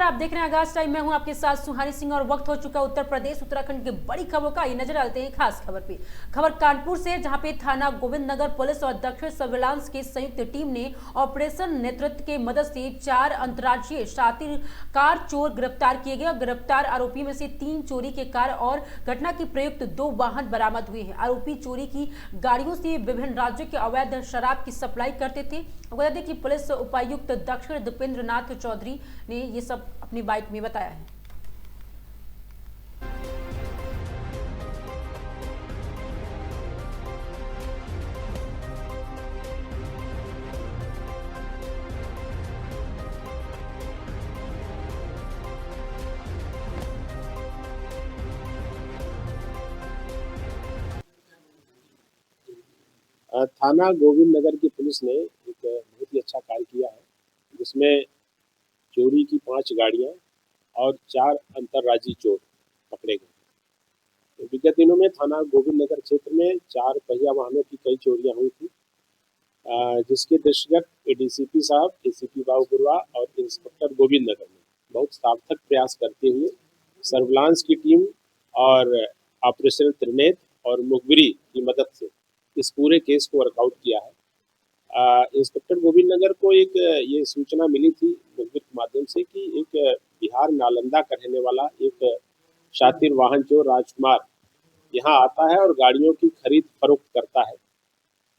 आप देख रहे हैं आगाज टाइम। मैं हूं आपके साथ सुहानी सिंह और वक्त हो चुका उत्तर प्रदेश उत्तराखंड की बड़ी खबरों का। ये नजर डालते हैं खास खबर पे। खबर कानपुर से, जहां पे थाना गोविंद नगर पुलिस और दक्षिण सर्विलांस की संयुक्त टीम ने ऑपरेशन नेतृत्व के मदद से 4 अंतर्राज्यीय शातिर कार चोर गिरफ्तार किए गए। गिरफ्तार आरोपी में से 3 चोरी के कार और घटना की प्रयुक्त 2 वाहन बरामद हुए हैं। आरोपी चोरी की गाड़ियों से विभिन्न राज्यों के अवैध शराब की सप्लाई करते थे। बता दें कि पुलिस उपायुक्त दक्षिण दीपेंद्र नाथ चौधरी ने ये सब अपनी बाइट में बताया है। थाना गोविंद नगर की पुलिस ने एक बहुत ही अच्छा कार्य किया है, जिसमें चोरी की 5 गाड़ियां और 4 अंतर्राज्यीय चोर पकड़े गए। तो विगत दिनों में थाना गोविंद नगर क्षेत्र में 4 पहिया वाहनों की कई चोरियां हुई थी, जिसके दृष्टिगत एडीसीपी साहब, एसीपी बाबूपुरवा और इंस्पेक्टर गोविंद नगर ने बहुत सार्थक प्रयास करते हुए सर्विलांस की टीम और ऑपरेशन त्रिनेत्र और मुखबिरी की मदद से इस पूरे केस को वर्कआउट किया है। इंस्पेक्टर गोविंद नगर को एक ये सूचना मिली थी मुखबिर के माध्यम से कि एक बिहार नालंदा का रहने वाला एक शातिर वाहन चोर राजकुमार यहाँ आता है और गाड़ियों की खरीद फरोख्त करता है।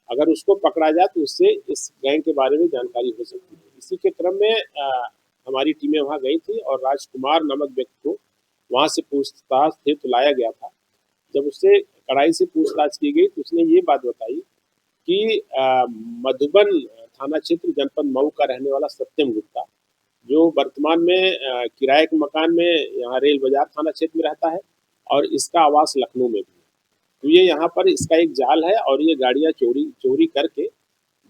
अगर उसको पकड़ा जाए तो उससे इस गैंग के बारे में जानकारी हो सकती है। इसी के क्रम में हमारी टीमें वहाँ गई थी और राजकुमार नामक व्यक्ति को वहाँ से पूछताछ हेतु लाया गया था। जब उससे कड़ाई से पूछताछ की गई तो उसने ये बात बताई कि मधुबन थाना क्षेत्र जनपद मऊ का रहने वाला सत्यम गुप्ता, जो वर्तमान में किराए के मकान में यहाँ रेल बाजार थाना क्षेत्र में रहता है और इसका आवास लखनऊ में भी है। तो ये यहाँ पर इसका एक जाल है और ये गाड़ियाँ चोरी करके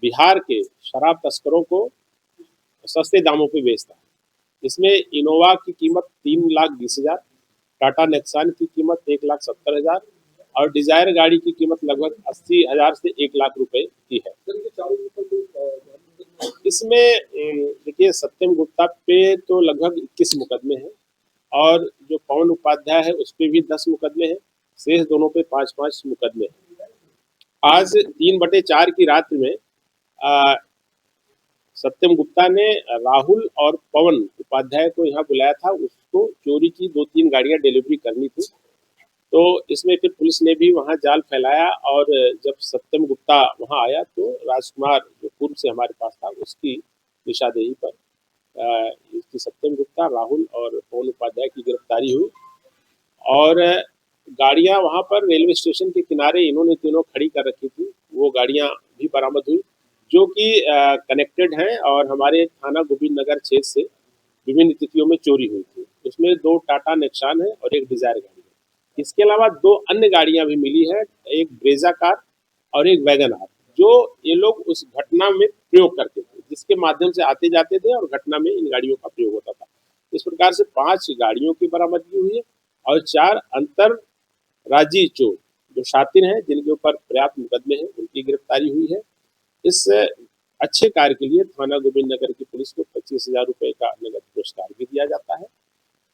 बिहार के शराब तस्करों को सस्ते दामों पे बेचता है। इसमें इनोवा की कीमत 3,20,000, टाटा नेक्सान की कीमत 1,70,000 और डिजायर गाड़ी की कीमत लगभग 80,000 से 1,00,000 रुपए की है। इसमें देखिए, सत्यम गुप्ता पे तो लगभग 21 मुकदमे हैं और जो पवन उपाध्याय है उस पे भी 10 मुकदमे हैं। शेष दोनों पे 5-5 मुकदमे हैं। आज 3/4 की रात्रि में सत्यम गुप्ता ने राहुल और पवन उपाध्याय को यहाँ बुलाया था। उसको चोरी की 2-3 गाड़ियां डिलीवरी करनी थी। तो इसमें फिर पुलिस ने भी वहाँ जाल फैलाया और जब सत्यम गुप्ता वहाँ आया तो राजकुमार जो पूर्व से हमारे पास था उसकी निशादेही पर इसकी सत्यम गुप्ता, राहुल और पवन उपाध्याय की गिरफ्तारी हुई और गाड़ियां वहाँ पर रेलवे स्टेशन के किनारे इन्होंने तीनों खड़ी कर रखी थी। वो गाड़ियां भी बरामद हुई जो कि कनेक्टेड हैं और हमारे थाना गोविंद नगर क्षेत्र से विभिन्न तिथियों में चोरी हुई थी। उसमें 2 टाटा नेक्सान है और एक डिजायर गाड़ी है। इसके अलावा 2 अन्य गाड़ियां भी मिली है, एक ब्रेजा कार और एक वैगन आर, जो ये लोग उस घटना में प्रयोग करते थे, जिसके माध्यम से आते जाते थे और घटना में इन गाड़ियों का प्रयोग होता था। इस प्रकार से 5 गाड़ियों की बरामदगी हुई है और 4 अंतर राज्यीय चोर जो शातिर हैं, जिनके ऊपर पर्याप्त मुकदमे हैं, उनकी गिरफ्तारी हुई है। इस अच्छे कार्य के लिए थाना गोविंद नगर की पुलिस को 25,000 रुपए का नगद पुरस्कार भी दिया जाता है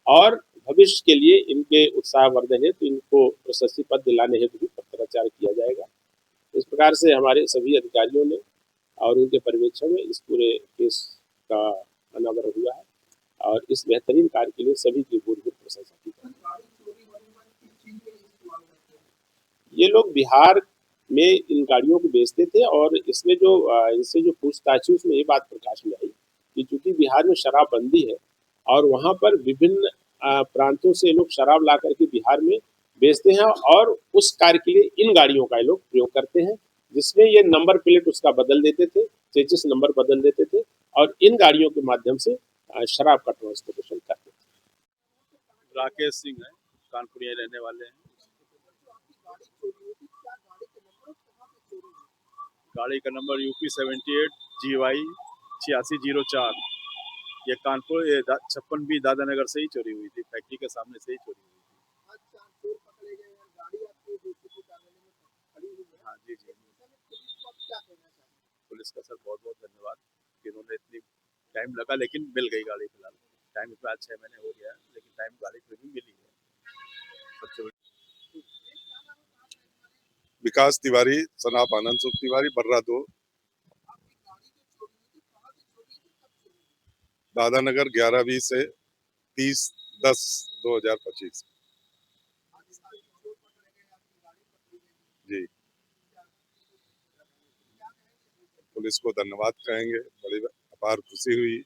और भविष्य के लिए इनके उत्साहवर्धन हेतु इनको प्रशस्ति पद दिलाने हेतु भी पत्राचार किया जाएगा। इस प्रकार से हमारे सभी अधिकारियों ने और उनके पर्यवेक्षण में इस पूरे केस का अनावरण हुआ है और इस बेहतरीन कार्य के लिए सभी की भूरिभूत प्रशंसा की। ये लोग बिहार में इन गाड़ियों को बेचते थे और इसमें जो इनसे जो पूछताछ हुई उसमें ये बात प्रकाश में आई कि चूंकि बिहार में शराबबंदी है और वहाँ पर विभिन्न प्रांतों से लोग शराब ला करके बिहार में बेचते हैं और उस कार्य के लिए इन गाड़ियों का ये लोग प्रयोग करते हैं, जिसमें ये नंबर प्लेट उसका बदल देते थे, चेचिस नंबर बदल देते थे और इन गाड़ियों के माध्यम से शराब का ट्रांसपोर्टेशन करते थे। राकेश सिंह है, कानपुर रहने वाले हैं। गाड़ी का नंबर यूपी 78 GY 8604। ये कानपुर 56B दादा नगर से ही चोरी हुई थी, फैक्ट्री के सामने से ही चोरी हुई थी। हाँ जी जी, पुलिस का सर बहुत बहुत धन्यवाद कि इन्होंने इतनी टाइम लगा लेकिन मिल गई गाड़ी फिलहाल। टाइम इतना आज 6 महीने हो गया, लेकिन टाइम गाड़ी फिर भी मिली है। सबसे बड़ी विकास तिवारी, सनाप आनंद सुख तिवारी, बर्रा 2, दादानगर 11-20 से 30-10-2025। जी, पुलिस को धन्यवाद कहेंगे, बड़ी अपार खुशी हुई,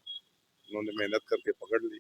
उन्होंने मेहनत करके पकड़ ली।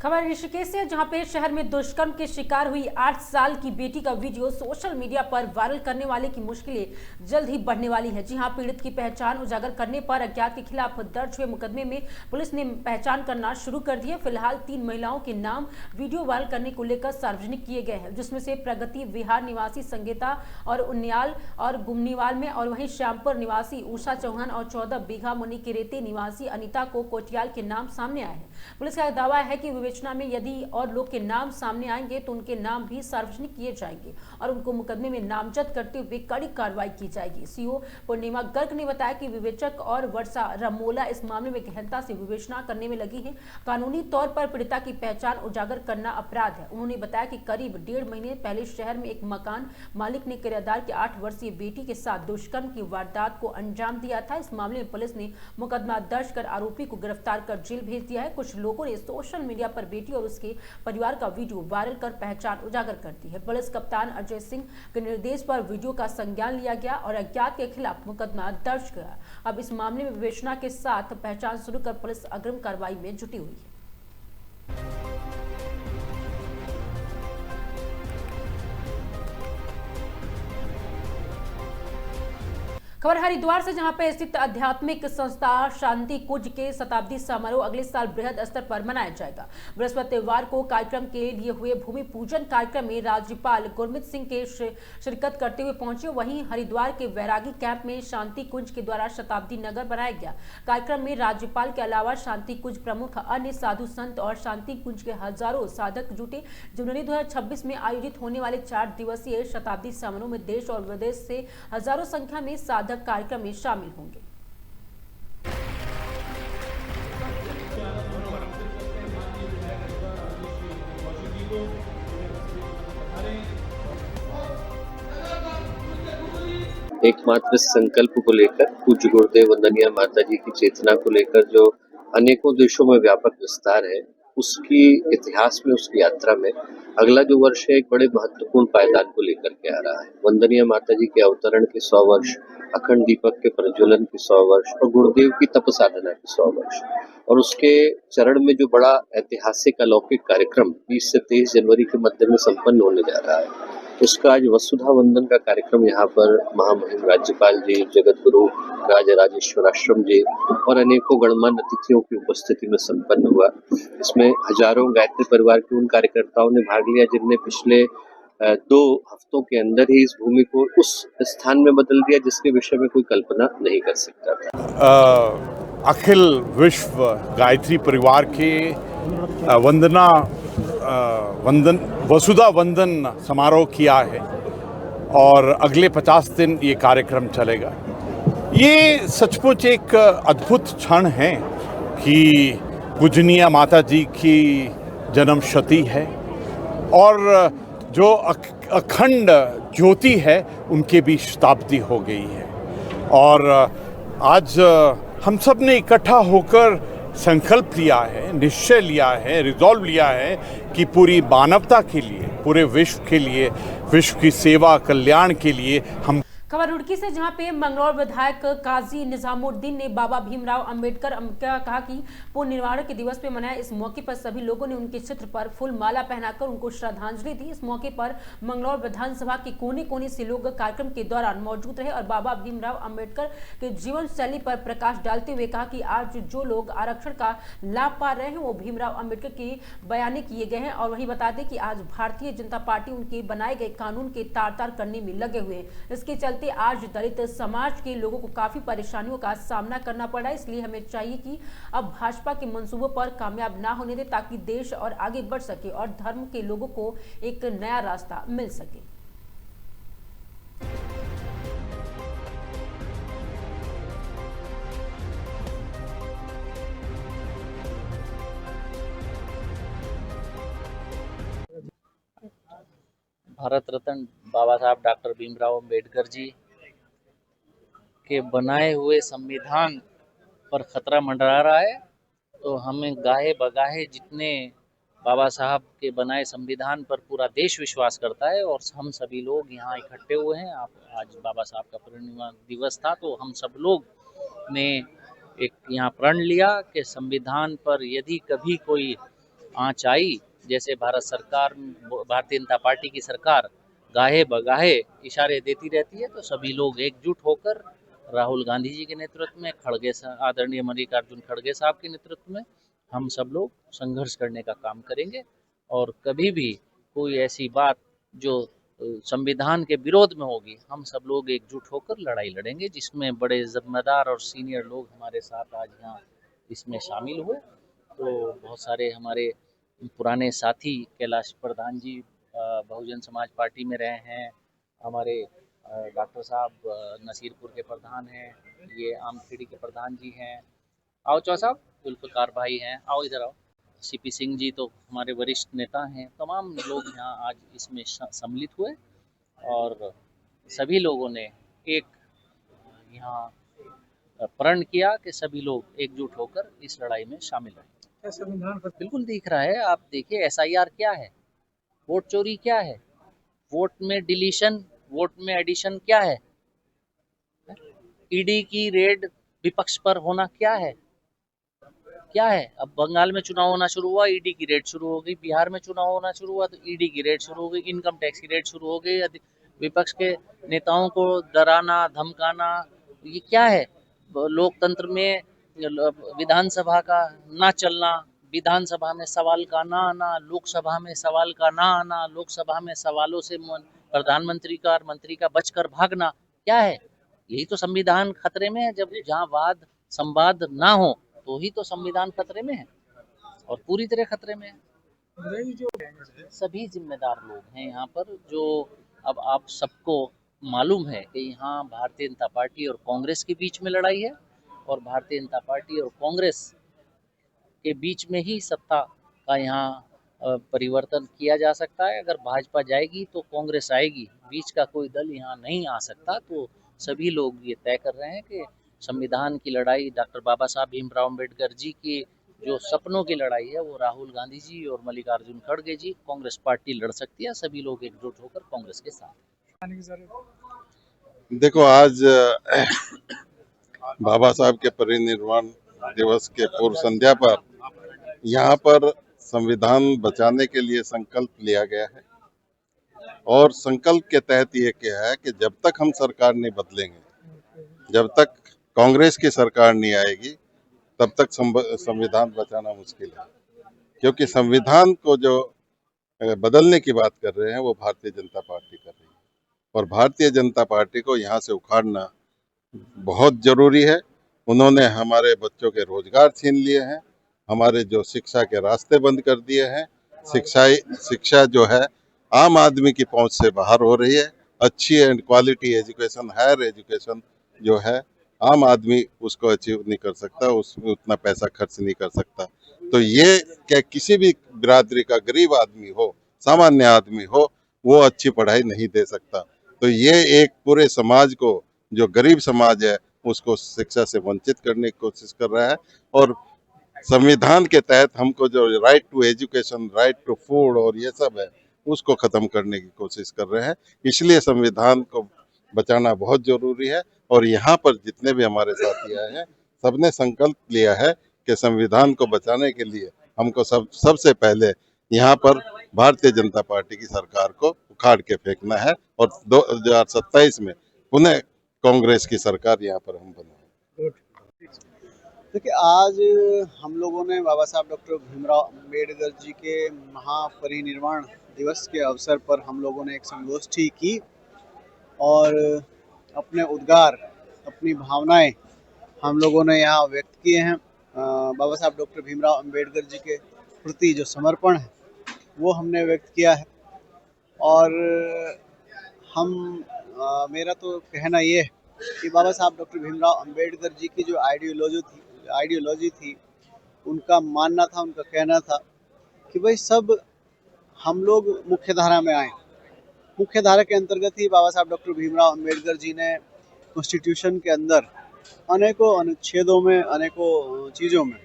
खबर ऋषिकेश से, जहां पे शहर में दुष्कर्म के शिकार हुई 8 साल की बेटी का वीडियो सोशल मीडिया पर वायरल करने वाले की मुश्किलें जल्द ही बढ़ने वाली है। जी हां, पीड़ित की पहचान उजागर करने पर अज्ञात के खिलाफ दर्ज हुए मुकदमे में पुलिस ने पहचान करना शुरू कर दी है। फिलहाल 3 महिलाओं के नाम वीडियो वायरल करने को लेकर सार्वजनिक किए गए हैं, जिसमें से प्रगति विहार निवासी संगीता और उन्याल और गुमनीवाल में, और वहीं श्यामपुर निवासी उषा चौहान और 14 बीघा मुनिकेरेती निवासी अनिता को कोटियाल के नाम सामने आए हैं। पुलिस का दावा है कि विवेचना में यदि और लोग के नाम सामने आएंगे तो उनके नाम भी सार्वजनिक किए जाएंगे और उनको मुकदमे में नामजद करते हुए कड़ी कार्रवाई की जाएगी। सीओ पूर्णिमा गर्ग ने बताया कि विवेचक और वर्षा रमोला इस मामले में गहनता से विवेचना करने में लगी है। कानूनी तौर पर पीड़िता की पहचान उजागर करना अपराध है। उन्होंने बताया कि करीब 1.5 महीने पहले शहर में एक मकान मालिक ने किराएदार की 8 वर्षीय बेटी के साथ दुष्कर्म की वारदात को अंजाम दिया था। इस मामले में पुलिस ने मुकदमा दर्ज कर आरोपी को गिरफ्तार कर जेल भेज दिया है। कुछ लोगों ने सोशल मीडिया पर बेटी और उसके परिवार का वीडियो वायरल कर पहचान उजागर कर दी है। पुलिस कप्तान अजय सिंह के निर्देश पर वीडियो का संज्ञान लिया गया और अज्ञात के खिलाफ मुकदमा दर्ज किया। अब इस मामले में विवेचना के साथ पहचान शुरू कर पुलिस अग्रिम कार्रवाई में जुटी हुई है। खबर हरिद्वार से, जहां पर स्थित आध्यात्मिक संस्था शांति कुंज के शताब्दी समारोह अगले साल बृहद स्तर पर मनाया जाएगा। बृहस्पतिवार को कार्यक्रम के लिए हुए भूमि पूजन कार्यक्रम में राज्यपाल गुरमीत सिंह के शिरकत करते हुए पहुंचे। वहीं हरिद्वार के वैरागी कैंप में शांति कुंज के द्वारा शताब्दी नगर बनाया गया। कार्यक्रम में राज्यपाल के अलावा शांति कुंज प्रमुख, अन्य साधु संत और शांति कुंज के हजारों साधक जुटे। जनवरी 2026 में आयोजित होने वाले 4 दिवसीय शताब्दी समारोह में देश और विदेश से हजारों संख्या में साधक कार्यक्रम में शामिल होंगे। एकमात्र संकल्प को लेकर पूज्य गुरुदेव वंदनीय माता जी की चेतना को लेकर जो अनेकों देशों में व्यापक विस्तार है, उसकी इतिहास में, उसकी यात्रा में अगला जो वर्ष है एक बड़े महत्वपूर्ण पायदान को लेकर के आ रहा है। वंदनीय माता जी के अवतरण के 100 वर्ष, अखंड दीपक के प्रज्वलन के 100 वर्ष और गुरुदेव की तप साधना के 100 वर्ष, और उसके चरण में जो बड़ा ऐतिहासिक अलौकिक कार्यक्रम 20 से 23 जनवरी के मध्य में संपन्न होने जा रहा है, उसका आज वसुधा वंदन का कार्यक्रम यहाँ पर महामहिम राज्यपाल जी, जगत गुरु राजराजेश्वर आश्रम जी और अनेकों गणमान्य अतिथियों की उपस्थिति में संपन्न हुआ। इसमें हजारों गायत्री परिवार के उन कार्यकर्ताओं ने भाग लिया जिनने पिछले 2 हफ्तों के अंदर ही इस भूमि को उस स्थान में बदल दिया जिसके विषय में कोई कल्पना नहीं कर सकता था। अखिल विश्व गायत्री परिवार के वसुधा वंदन समारोह किया है और अगले 50 दिन ये कार्यक्रम चलेगा। ये सचमुच एक अद्भुत क्षण है कि पूजनीय माता जी की जन्मशती है और जो अखंड ज्योति है उनके भी शताब्दी हो गई है। और आज हम सब ने इकट्ठा होकर संकल्प लिया है, निश्चय लिया है, रिजॉल्व लिया है कि पूरी मानवता के लिए, पूरे विश्व के लिए, विश्व की सेवा कल्याण के लिए हम। खबर रुड़की से, जहां पे मंगलौर विधायक काजी निजामुद्दीन ने बाबा भीमराव अंबेडकर का कहा कि पुनर्निर्माण के दिवस पे मनाया। इस मौके पर सभी लोगों ने उनके चित्र पर फूल माला पहनाकर उनको श्रद्धांजलि दी। इस मौके पर मंगलौर विधानसभा के कोने कोने से लोग कार्यक्रम के दौरान मौजूद रहे और बाबा भीमराव अंबेडकर के जीवन शैली पर प्रकाश डालते हुए कहा कि आज जो लोग आरक्षण का लाभ पा रहे हैं वो भीमराव अंबेडकर के बयाने किए गए हैं। और वही बता दें कि आज भारतीय जनता पार्टी उनके बनाए गए कानून के तार तार करने में लगे हुए हैं। इसके चलते आज दलित समाज के लोगों को काफी परेशानियों का सामना करना पड़ा। इसलिए हमें चाहिए कि अब भाजपा के मंसूबों पर कामयाब ना होने दे ताकि देश और आगे बढ़ सके और धर्म के लोगों को एक नया रास्ता मिल सके। भारत रत्न बाबा साहब डॉक्टर भीमराव अंबेडकर जी के बनाए हुए संविधान पर खतरा मंडरा रहा है, तो हमें गाहे बगाहे जितने बाबा साहब के बनाए संविधान पर पूरा देश विश्वास करता है और हम सभी लोग यहाँ इकट्ठे हुए हैं। आज बाबा साहब का परिनिर्वाण दिवस था, तो हम सब लोग ने एक यहाँ प्रण लिया कि संविधान पर यदि कभी कोई आँच आई, जैसे भारत सरकार, भारतीय जनता पार्टी की सरकार गाहे बगाहे इशारे देती रहती है, तो सभी लोग एकजुट होकर राहुल गांधी जी के नेतृत्व में, आदरणीय मल्लिकार्जुन खड़गे साहब के नेतृत्व में हम सब लोग संघर्ष करने का काम करेंगे। और कभी भी कोई ऐसी बात जो संविधान के विरोध में होगी, हम सब लोग एकजुट होकर लड़ाई लड़ेंगे, जिसमें बड़े जिम्मेदार और सीनियर लोग हमारे साथ आज यहाँ इसमें शामिल हुए। तो बहुत सारे हमारे पुराने साथी कैलाश प्रधान जी बहुजन समाज पार्टी में रहे हैं, हमारे डॉक्टर साहब नसीरपुर के प्रधान हैं, ये आमखेड़ी के प्रधान जी हैं, आओ चौ साहब जुल्फ़िकार भाई हैं, आओ इधर आओ, सीपी सिंह जी तो हमारे वरिष्ठ नेता हैं। तमाम लोग यहाँ आज इसमें सम्मिलित हुए और सभी लोगों ने एक यहाँ प्रण किया कि सभी लोग एकजुट होकर इस लड़ाई में शामिल रहें। संविधान पर बिल्कुल दिख रहा है, आप देखिए SIR क्या है, वोट चोरी क्या है, वोट में डिलीशन, वोट में एडिशन क्या है, ईडी की रेड विपक्ष पर होना क्या है, क्या है। अब बंगाल में चुनाव होना शुरू हुआ, ईडी की रेड शुरू हो गई, बिहार में चुनाव होना शुरू हुआ तो ईडी की रेड शुरू हो गई, इनकम टैक्स की रेड शुरू हो गई, विपक्ष के नेताओं को डराना धमकाना, ये क्या है। लोकतंत्र में विधानसभा का ना चलना, विधानसभा में सवाल का ना आना, लोकसभा में सवाल का ना आना, लोकसभा में सवालों से प्रधानमंत्री का और मंत्री का बचकर भागना, क्या है। यही तो संविधान खतरे में है। जब जहाँ वाद संवाद ना हो तो ही तो संविधान खतरे में है और पूरी तरह खतरे में है। सभी जिम्मेदार लोग हैं यहाँ पर, जो अब आप सबको मालूम है कि यहाँ भारतीय जनता पार्टी और कांग्रेस के बीच में लड़ाई है और भारतीय जनता पार्टी और कांग्रेस के बीच में ही सत्ता का यहाँ परिवर्तन किया जा सकता है। अगर भाजपा जाएगी तो कांग्रेस आएगी, बीच का कोई दल यहाँ नहीं आ सकता। तो सभी लोग ये तय कर रहे हैं कि संविधान की लड़ाई, डॉक्टर बाबा साहब भीमराव अम्बेडकर जी की जो सपनों की लड़ाई है, वो राहुल गांधी जी और मल्लिकार्जुन खड़गे जी, कांग्रेस पार्टी लड़ सकती है। सभी लोग एकजुट होकर कांग्रेस के साथ। देखो, आज बाबा साहब के परिनिर्वाण दिवस के पूर्व संध्या पर यहाँ पर संविधान बचाने के लिए संकल्प लिया गया है और संकल्प के तहत ये क्या है कि जब तक हम सरकार नहीं बदलेंगे, जब तक कांग्रेस की सरकार नहीं आएगी, तब तक संविधान बचाना मुश्किल है। क्योंकि संविधान को जो बदलने की बात कर रहे हैं वो भारतीय जनता पार्टी कर रही है और भारतीय जनता पार्टी को यहाँ से उखाड़ना बहुत जरूरी है। उन्होंने हमारे बच्चों के रोजगार छीन लिए हैं, हमारे जो शिक्षा के रास्ते बंद कर दिए हैं, शिक्षा जो है आम आदमी की पहुंच से बाहर हो रही है। अच्छी and quality education, higher education जो है आम आदमी उसको अचीव नहीं कर सकता, उसमें उतना पैसा खर्च नहीं कर सकता। तो ये क्या किसी भी बिरादरी का गरीब आदमी हो, सामान्य आदमी हो, वो अच्छी पढ़ाई नहीं दे सकता। तो ये एक पूरे समाज को, जो गरीब समाज है, उसको शिक्षा से वंचित करने की कोशिश कर रहा है और संविधान के तहत हमको जो right to education, right to food और ये सब है, उसको खत्म करने की कोशिश कर रहे हैं। इसलिए संविधान को बचाना बहुत जरूरी है और यहाँ पर जितने भी हमारे साथी आए हैं, सबने संकल्प लिया है कि संविधान को बचाने के लिए हमको सबसे पहले यहाँ पर भारतीय जनता पार्टी की सरकार को उखाड़ के फेंकना है और 2027 में पुनः कांग्रेस की सरकार यहाँ पर हम बनाएंगे। देखिए, आज हम लोगों ने बाबा साहब डॉक्टर भीमराव अम्बेडकर जी के महापरिनिर्वाण दिवस के अवसर पर हम लोगों ने एक संगोष्ठी की और अपने उद्गार, अपनी भावनाएं हम लोगों ने यहाँ व्यक्त किए हैं। बाबा साहब डॉक्टर भीमराव अम्बेडकर जी के प्रति जो समर्पण है वो हमने व्यक्त किया है और मेरा तो कहना ये है कि बाबा साहब डॉक्टर भीमराव अम्बेडकर जी की जो आइडियोलॉजी थी, उनका मानना था, उनका कहना था कि भाई सब हम लोग मुख्य धारा में आए मुख्य धारा के अंतर्गत ही बाबा साहब डॉक्टर भीमराव अंबेडकर जी ने कॉन्स्टिट्यूशन के अंदर अनेकों अनुच्छेदों में, अनेकों चीज़ों में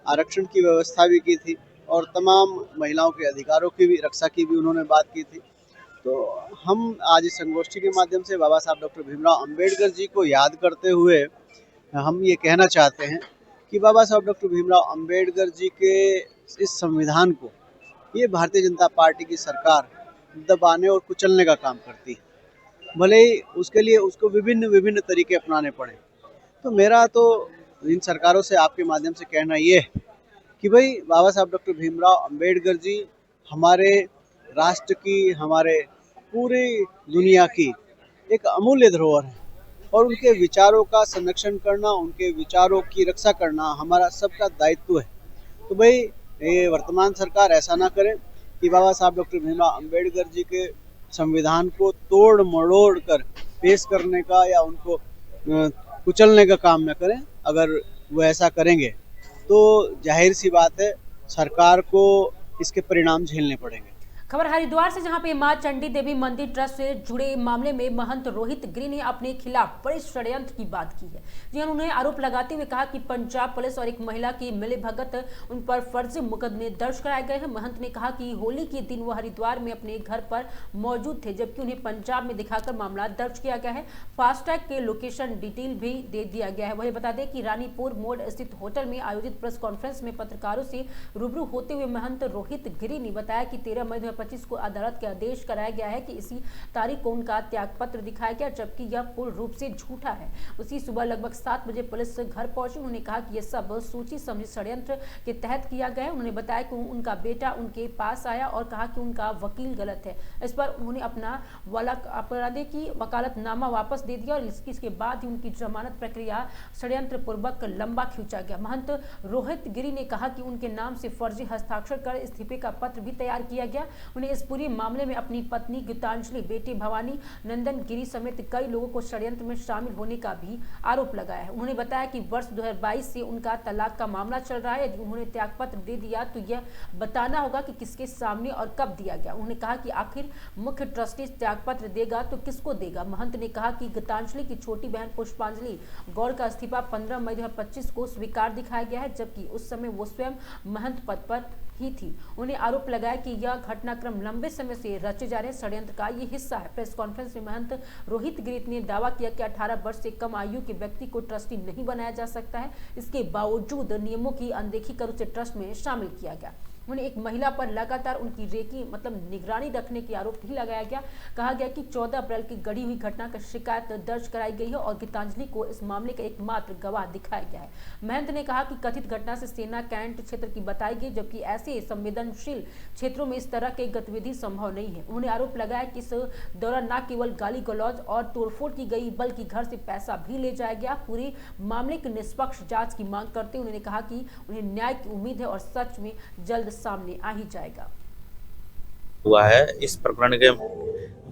आरक्षण की व्यवस्था भी की थी और तमाम महिलाओं के अधिकारों की भी रक्षा की भी उन्होंने बात की थी। तो हम आज इस संगोष्ठी के माध्यम से बाबा साहब डॉक्टर भीमराव अंबेडकर जी को याद करते हुए हम ये कहना चाहते हैं कि बाबा साहब डॉक्टर भीमराव अंबेडकर जी के इस संविधान को ये भारतीय जनता पार्टी की सरकार दबाने और कुचलने का काम करती है, भले ही उसके लिए उसको विभिन्न तरीके अपनाने पड़े। तो मेरा तो इन सरकारों से आपके माध्यम से कहना ये है कि भाई बाबा साहब डॉक्टर भीमराव अंबेडकर जी हमारे राष्ट्र की, हमारे पूरी दुनिया की एक अमूल्य धरोहर है और उनके विचारों का संरक्षण करना, उनके विचारों की रक्षा करना हमारा सबका दायित्व है। तो भाई ये वर्तमान सरकार ऐसा ना करे कि बाबा साहब डॉक्टर भीमराव अंबेडकर जी के संविधान को तोड़ मरोड़ कर पेश करने का या उनको कुचलने का काम न करें। अगर वो ऐसा करेंगे तो जाहिर सी बात है सरकार को इसके परिणाम झेलने पड़ेंगे। खबर हरिद्वार से, जहां पे मां चंडी देवी मंदिर ट्रस्ट से जुड़े मामले में महंत रोहित गिरी ने अपने खिलाफ बड़े षड्यंत्र की बात की है। जी, उन्होंने आरोप लगाते हुए कहा कि पंजाब पुलिस और एक महिला की मिलीभगत उन पर फर्जी मुकदमे दर्ज कराए गए हैं। महंत ने कहा कि होली के दिन वो हरिद्वार में अपने घर पर मौजूद थे, जबकि उन्हें पंजाब में दिखाकर मामला दर्ज किया गया है। फास्टैग के लोकेशन डिटेल भी दे दिया गया है। वही बता दें कि रानीपुर मोड़ स्थित होटल में आयोजित प्रेस कॉन्फ्रेंस में पत्रकारों से रूबरू होते हुए महंत रोहित गिरी ने बताया कि 13 मई 2025 को अदालत के आदेश कराया गया है कि इसी तारीख को उनका त्याग पत्र दिखाया गया, जबकि यह पूर्ण रूप से झूठा है। उसी सुबह लगभग 7 बजे पुलिस घर पहुंची। उन्होंने कहा कि यह सब सोची समझी षड्यंत्र के तहत किया गया है। उन्होंने बताया कि उनका बेटा उनके पास आया और कहा कि उनका वकील गलत है। इस पर उन्होंने अपना अपराधी की वकालतनामा वापस दे दिया और इसके बाद ही उनकी जमानत प्रक्रिया षड्यंत्र पूर्वक लंबा खींचा गया। महंत रोहित गिरी ने कहा कि उनके नाम से फर्जी हस्ताक्षर कर इस्तीफे का पत्र भी तैयार किया गया। उन्हें इस पूरे मामले में अपनी पत्नी गीतांजलि, बेटे भवानी नंदन गिरी समेत कई लोगों को षड्यंत्र में शामिल होने का भी आरोप लगाया है। उन्होंने बताया कि वर्ष 2022 से उनका तलाक का मामला चल रहा है। यदि उन्होंने त्यागपत्र दे दिया तो यह बताना होगा कि किसके सामने और कब दिया गया। उन्होंने कहा कि आखिर मुख्य ट्रस्टी त्यागपत्र देगा तो किसको देगा। महंत ने कहा कि गीतांजलि की छोटी बहन पुष्पांजलि गौड़ का इस्तीफा 15 मई 2025 को स्वीकार दिखाया गया है, जबकि उस समय वो स्वयं महंत पद पर ही थी। उन्हें आरोप लगाया कि यह घटनाक्रम लंबे समय से रचे जा रहे षड्यंत्र का ये हिस्सा है। प्रेस कॉन्फ्रेंस में महंत रोहित गिरी ने दावा किया कि 18 वर्ष से कम आयु के व्यक्ति को ट्रस्टी नहीं बनाया जा सकता है। इसके बावजूद नियमों की अनदेखी कर उसे ट्रस्ट में शामिल किया गया। उन्हें एक महिला पर लगातार उनकी रेकी निगरानी रखने की आरोप भी लगाया गया। कहा गया कि 14 अप्रैल की गढ़ी हुई घटना की शिकायत दर्ज कराई गई है और गीतांजलि को इस मामले का एकमात्र गवाह दिखाया गया है। महंत ने कहा कि कथित घटना से सेना कैंट क्षेत्र की बताई गई, जबकि ऐसे संवेदनशील क्षेत्रों में इस तरह की गतिविधि संभव नहीं है। उन्होंने आरोप लगाया कि इस दौरान न केवल गाली गलौज और तोड़फोड़ की गई, बल्कि घर से पैसा भी ले जाया गया। पूरे मामले की निष्पक्ष जांच की मांग करते उन्होंने कहा कि उन्हें न्याय की उम्मीद है और सच में जल्द सामने आ ही जाएगा। हुआ है इस प्रकरण के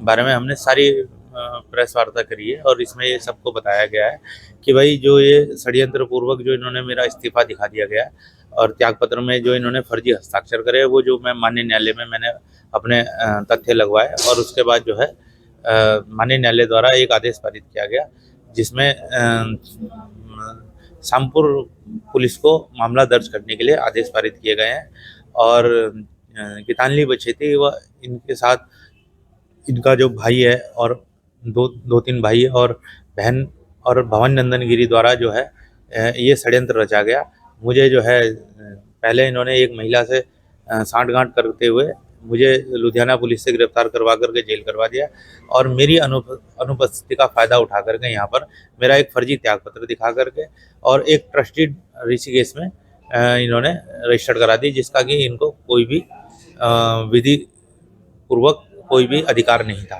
बारे में हमने सारी प्रेस वार्ता करी है और इसमें ये सबको बताया गया है कि भाई जो ये षड्यंत्र पूर्वक जो इन्होंने मेरा इस्तीफा दिखा दिया गया है और त्यागपत्र में जो इन्होंने फर्जी हस्ताक्षर करे, वो जो मैं माननीय न्यायालय में मैंने अपने तथ्य लगवाए और उसके बाद जो है माननीय न्यायालय द्वारा एक आदेश पारित किया गया, जिसमें शामपुर पुलिस को मामला दर्ज करने के लिए आदेश पारित किए गए हैं। और गीतांजलि बचेती व इनके साथ इनका जो भाई है और दो तीन भाई और बहन और भवन नंदन गिरी द्वारा जो है ये षड्यंत्र रचा गया। मुझे जो है पहले इन्होंने एक महिला से सांठगांठ करते हुए मुझे लुधियाना पुलिस से गिरफ्तार करवा करके जेल करवा दिया और मेरी अनुपस्थिति का फ़ायदा उठा करके यहाँ पर मेरा एक फर्जी त्यागपत्र दिखा करके और एक ट्रस्टी ऋषिकेश में इन्होंने रजिस्टर्ड करा दी, जिसका कि इनको कोई भी विधि पूर्वक कोई भी अधिकार नहीं था।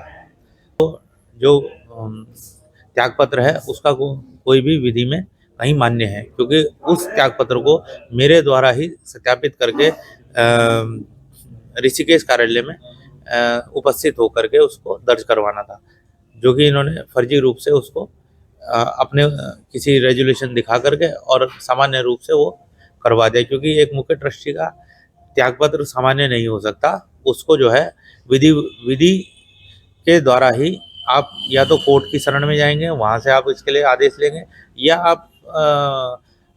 तो जो त्यागपत्र है उसका कोई भी विधि में नहीं मान्य है, क्योंकि उस त्यागपत्र को मेरे द्वारा ही सत्यापित करके ऋषिकेश कार्यालय में उपस्थित होकर के उसको दर्ज करवाना था, जो कि इन्होंने फर्जी रूप से उसको अपने किसी रेजोल्यूशन दिखा करके और सामान्य रूप से वो करवा दिया। क्योंकि एक मुख्य ट्रस्टी का त्यागपत्र सामान्य नहीं हो सकता, उसको जो है विधि के द्वारा ही आप या तो कोर्ट की शरण में जाएंगे, वहाँ से आप इसके लिए आदेश लेंगे, या आप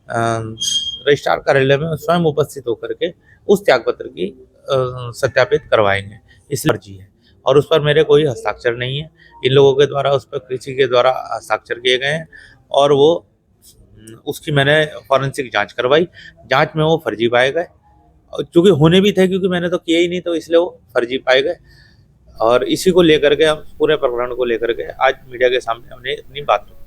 रजिस्ट्रार कार्यालय में स्वयं उपस्थित होकर के उस त्याग पत्र की सत्यापित करवाएंगे। इसलिए अर्जी है और उस पर मेरे कोई हस्ताक्षर नहीं है। इन लोगों के द्वारा उस पर किसी के द्वारा हस्ताक्षर किए गए हैं और वो उसकी मैंने फॉरेंसिक जांच करवाई। जांच में वो फर्जी पाए गए, क्योंकि होने भी थे, क्योंकि मैंने तो किया ही नहीं, तो इसलिए वो फर्जी पाए गए। और इसी को लेकर के हम पूरे प्रकरण को लेकर के आज मीडिया के सामने हमने अपनी बात रखी है।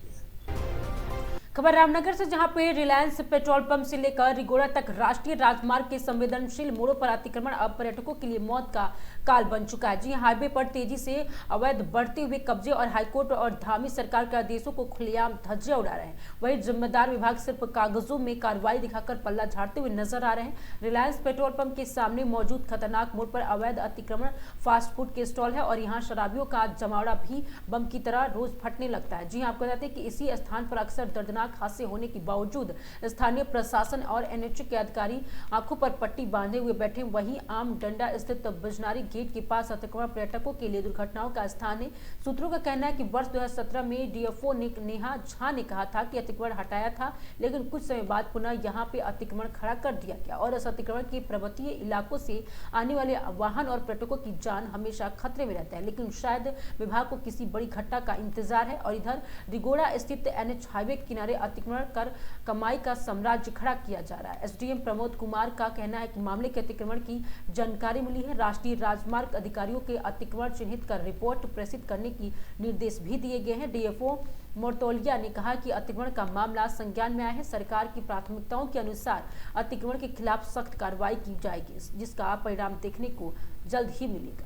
खबर रामनगर से, जहां पे रिलायंस पेट्रोल पंप से लेकर रिगोड़ा तक राष्ट्रीय राजमार्ग के संवेदनशील मोड़ों पर अतिक्रमण अब पर्यटकों के लिए मौत का काल बन चुका है। जी हाईवे पर तेजी से अवैध बढ़ते हुए कब्जे और हाईकोर्ट और धामी सरकार के आदेशों को खुलेआम धज्जियां उड़ा रहे हैं। वहीं जिम्मेदार विभाग सिर्फ कागजों में कार्रवाई दिखाकर पल्ला झाड़ते हुए नजर आ रहे हैं। रिलायंस पेट्रोल पंप के सामने मौजूद खतरनाक मोड़ पर अवैध अतिक्रमण, फास्ट फूड के स्टॉल है और यहाँ शराबियों का जमावड़ा भी बम की तरह रोज फटने लगता है। जी आपको बताते हैं कि इसी स्थान पर अक्सर दर्दनाक हादसे होने के बावजूद स्थानीय प्रशासन और एनएचए के अधिकारी आंखों पर पट्टी बांधे हुए बैठे। वहीं आम डंडा स्थित बिजनारी गेट के पास अतिक्रमण पर्यटकों के लिए दुर्घटनाओं का स्थान है। सूत्रों का कहना है कि वर्ष 2017 में डीएफओ नेहा झा ने कहा था कि अतिक्रमण हटाया था, लेकिन कुछ समय बाद पुनः यहां पे अतिक्रमण खड़ा कर दिया गया और इस अतिक्रमण के पर्वतीय इलाकों से आने वाले वाहन और पर्यटकों की जान हमेशा खतरे में रहता है। लेकिन शायद विभाग को किसी बड़ी घटना का इंतजार है और इधर रिगोड़ा स्थित एनएच हाईवे के किनारे अतिक्रमण कर कमाई का साम्राज्य खड़ा किया जा रहा है। एसडीएम प्रमोद कुमार का कहना है कि मामले के अतिक्रमण की जानकारी मिली है। राष्ट्रीय राजमार्ग अधिकारियों के अतिक्रमण चिन्हित कर रिपोर्ट प्रेषित करने की निर्देश भी दिए गए हैं। डीएफओ मोरतोलिया ने कहा कि अतिक्रमण का मामला संज्ञान में आया है। सरकार की प्राथमिकताओं के अनुसार अतिक्रमण के खिलाफ सख्त कार्रवाई की जाएगी, जिसका परिणाम देखने को जल्द ही मिलेगा।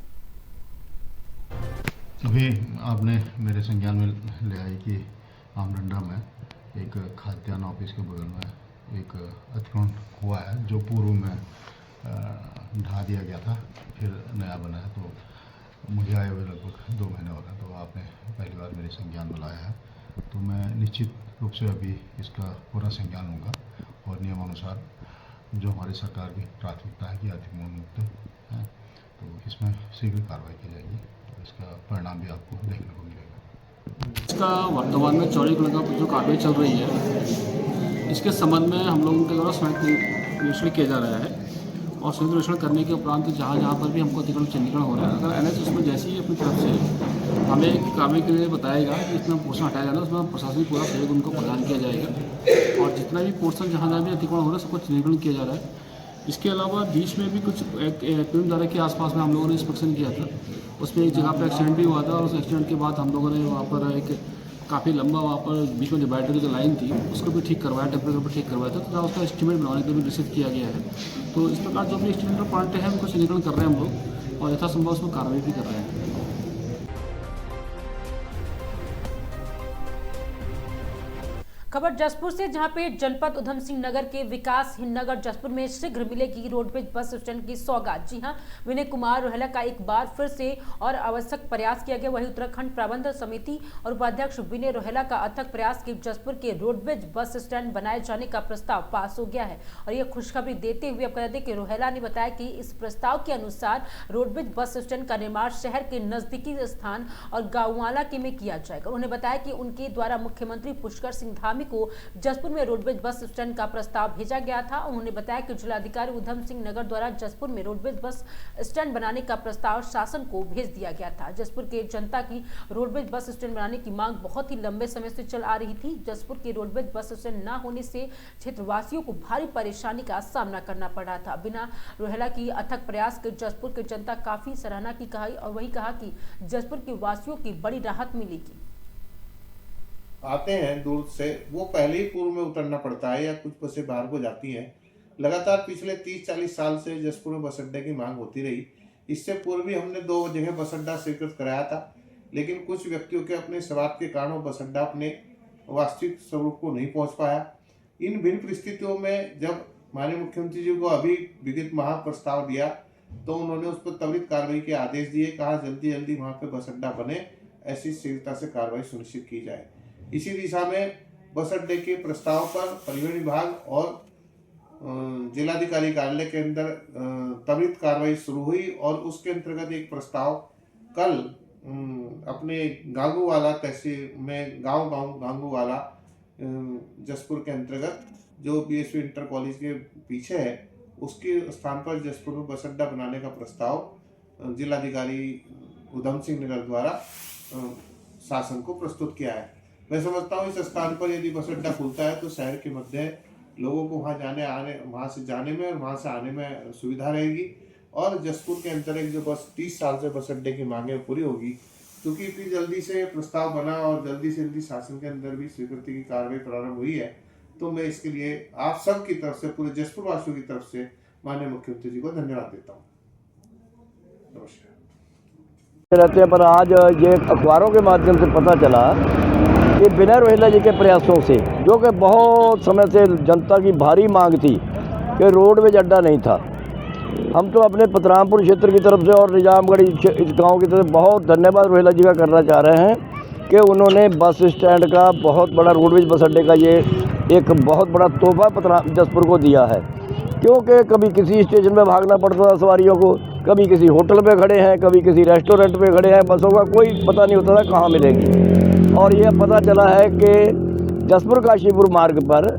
अभी आपने मेरे संज्ञान में ले आई कि आमडंडा में एक खाद्यान्न ऑफिस के बगल में एक अतिक्रमण हुआ है, जो पूर्व में ढा दिया गया था, फिर नया बना है। तो मुझे आए हुए लगभग 2 महीने हो गए, तो आपने पहली बार मेरे संज्ञान में लाया है। तो मैं निश्चित रूप से अभी इसका पूरा संज्ञान लूँगा और नियमानुसार जो हमारी सरकार की प्राथमिकता है कि अतिक्रमण मुक्त है, तो इसमें शीघ्र कार्रवाई की जाएगी। तो इसका परिणाम भी आपको देखने को मिलेगा। इसका वर्तमान में चौड़ीकरण का जो कार्रवाई चल रही है, इसके संबंध में हम लोगों के द्वारा संयुक्त निरीक्षण किया जा रहा है और संयुक्त निरीक्षण करने के उपरांत जहाँ पर भी हमको अतिक्रमण चिन्हीकरण हो रहा है, अगर एनएच उसमें जैसे ही अपनी तरफ से हमें कार्रवाई के लिए बताएगा कि इसमें पोर्शन हटाया जाना, उसमें प्रशासनिक पूरा सहयोग उनको प्रदान किया जाएगा और जितना भी पोर्शन जहाँ भी अतिक्रमण हो रहा है सबको चिन्हीकरण किया जा रहा है। इसके अलावा बीच में भी कुछ फिल्मधारा के आसपास में हम लोगों ने इंस्पेक्शन किया था, उसमें एक जगह पर एक्सीडेंट भी हुआ था और उस एक्सीडेंट के बाद हम लोगों ने वहाँ पर एक काफ़ी लंबा वहाँ पर बीच में डिवाइडर की जो लाइन थी उसको भी ठीक करवाया, टेम्परेचर पर ठीक करवाया था, तो उसका एस्टीमेट बनाने के लिए रिसीव किया गया है। तो इस प्रकार जो भी एस्टीमेट पॉइंट है उनको चिन्हीकरण कर रहे हैं हम लोग और यथासंभव उसमें कार्रवाई भी कर रहे हैं। खबर जसपुर से, जहां पे जनपद उधम सिंह नगर के विकास हिंदनगर जसपुर में शीघ्र मिलेगी रोडवेज बस स्टैंड की सौगात। जी हां, विनय कुमार रोहेला का एक बार फिर से और आवश्यक प्रयास किया गया। वहीं उत्तराखंड प्रबंधन समिति और उपाध्यक्ष विनय रोहेला का अथक प्रयास के जसपुर के रोडवेज बस स्टैंड बनाए जाने का प्रस्ताव पास हो गया है। और यह खुशखबरी देते हुए आपको बता दें कि रोहेला ने बताया कि इस प्रस्ताव के अनुसार रोडवेज बस स्टैंड का निर्माण शहर के नजदीकी स्थान और गांववाला के में किया जाएगा। उन्होंने बताया कि उनके द्वारा मुख्यमंत्री पुष्कर सिंह धामी को जसपुर में रोडवेज बस स्टैंड का प्रस्ताव भेजा गया था। उन्होंने बताया कि जिलाधिकारी उधम सिंह नगर द्वारा जसपुर में रोडवेज बस स्टैंड बनाने का प्रस्ताव शासन को भेज दिया गया था। जसपुर के जनता की रोडवेज बस स्टैंड बनाने की मांग बहुत ही लंबे समय से चल आ रही थी। जसपुर के रोडवेज बस स्टैंड न होने से क्षेत्रवासियों को भारी परेशानी का सामना करना पड़ रहा था। बिना रोहेला की अथक प्रयास के जसपुर की जनता काफी सराहना की कही और वही कहा कि जसपुर के वासियों की बड़ी राहत मिलेगी। आते हैं दूर से, वो पहले ही पूर्व में उतरना पड़ता है या कुछ बसें बाहर को जाती हैं। लगातार पिछले 30-40 साल से जसपुर में बस अड्डे की मांग होती रही। इससे पूर्व भी हमने 2 जगह बस अड्डा स्वीकृत कराया था, लेकिन कुछ व्यक्तियों के अपने स्वार्थ के कारण बस अड्डा अपने वास्तविक स्वरूप को नहीं पहुंच पाया। इन भिन्न परिस्थितियों में जब माननीय मुख्यमंत्री जी को अभी विगत माह प्रस्ताव दिया तो उन्होंने उस पर त्वरित कार्रवाई के आदेश दिए। कहा जल्दी वहाँ पे बस अड्डा बने, ऐसी शीघ्रता से कार्रवाई सुनिश्चित की जाए। इसी दिशा में बस अड्डे के प्रस्ताव पर परिवहन विभाग और जिलाधिकारी कार्यालय के अंदर त्वरित कार्रवाई शुरू हुई और उसके अंतर्गत एक प्रस्ताव कल अपने गांगूवाला तहसील में गांव गांगूवाला जसपुर के अंतर्गत जो बीएसवी इंटर कॉलेज के पीछे है उसके स्थान पर जसपुर में बस अड्डा बनाने का प्रस्ताव जिलाधिकारी उधम सिंह नगर द्वारा शासन को प्रस्तुत किया है। मैं समझता हूँ इस स्थान पर यदि बस अड्डा खुलता है तो शहर के मध्य लोगों को वहाँ से जाने में और वहाँ से आने में सुविधा रहेगी और जसपुर के अंतर्गत जो 30 साल से बस अड्डे की मांगे पूरी होगी। क्योंकि इतनी जल्दी से प्रस्ताव बना और जल्दी से जल्दी शासन के अंदर भी स्वीकृति की कार्रवाई प्रारंभ हुई है, तो मैं इसके लिए आप सब की तरफ से, पूरे जसपुर वासियों की तरफ से माननीय मुख्यमंत्री जी को धन्यवाद देता हूँ। नमस्कार। रहते हैं, पर आज ये अखबारों के माध्यम से पता चला कि विनय रोहेला जी के प्रयासों से, जो कि बहुत समय से जनता की भारी मांग थी कि रोडवेज अड्डा नहीं था, हम तो अपने पतरामपुर क्षेत्र की तरफ से और निजामगढ़ इस गांव की तरफ बहुत धन्यवाद रोहेला जी का करना चाह रहे हैं कि उन्होंने बस स्टैंड का बहुत बड़ा रोडवेज बस अड्डे का ये एक बहुत बड़ा तोहफा जसपुर को दिया है। क्योंकि कभी किसी स्टेशन में भागना पड़ता था सवारियों को, कभी किसी होटल में खड़े हैं, कभी किसी रेस्टोरेंट में खड़े हैं, बसों का कोई पता नहीं होता था कहाँ मिलेगी। और ये पता चला है कि जसपुर काशीपुर मार्ग पर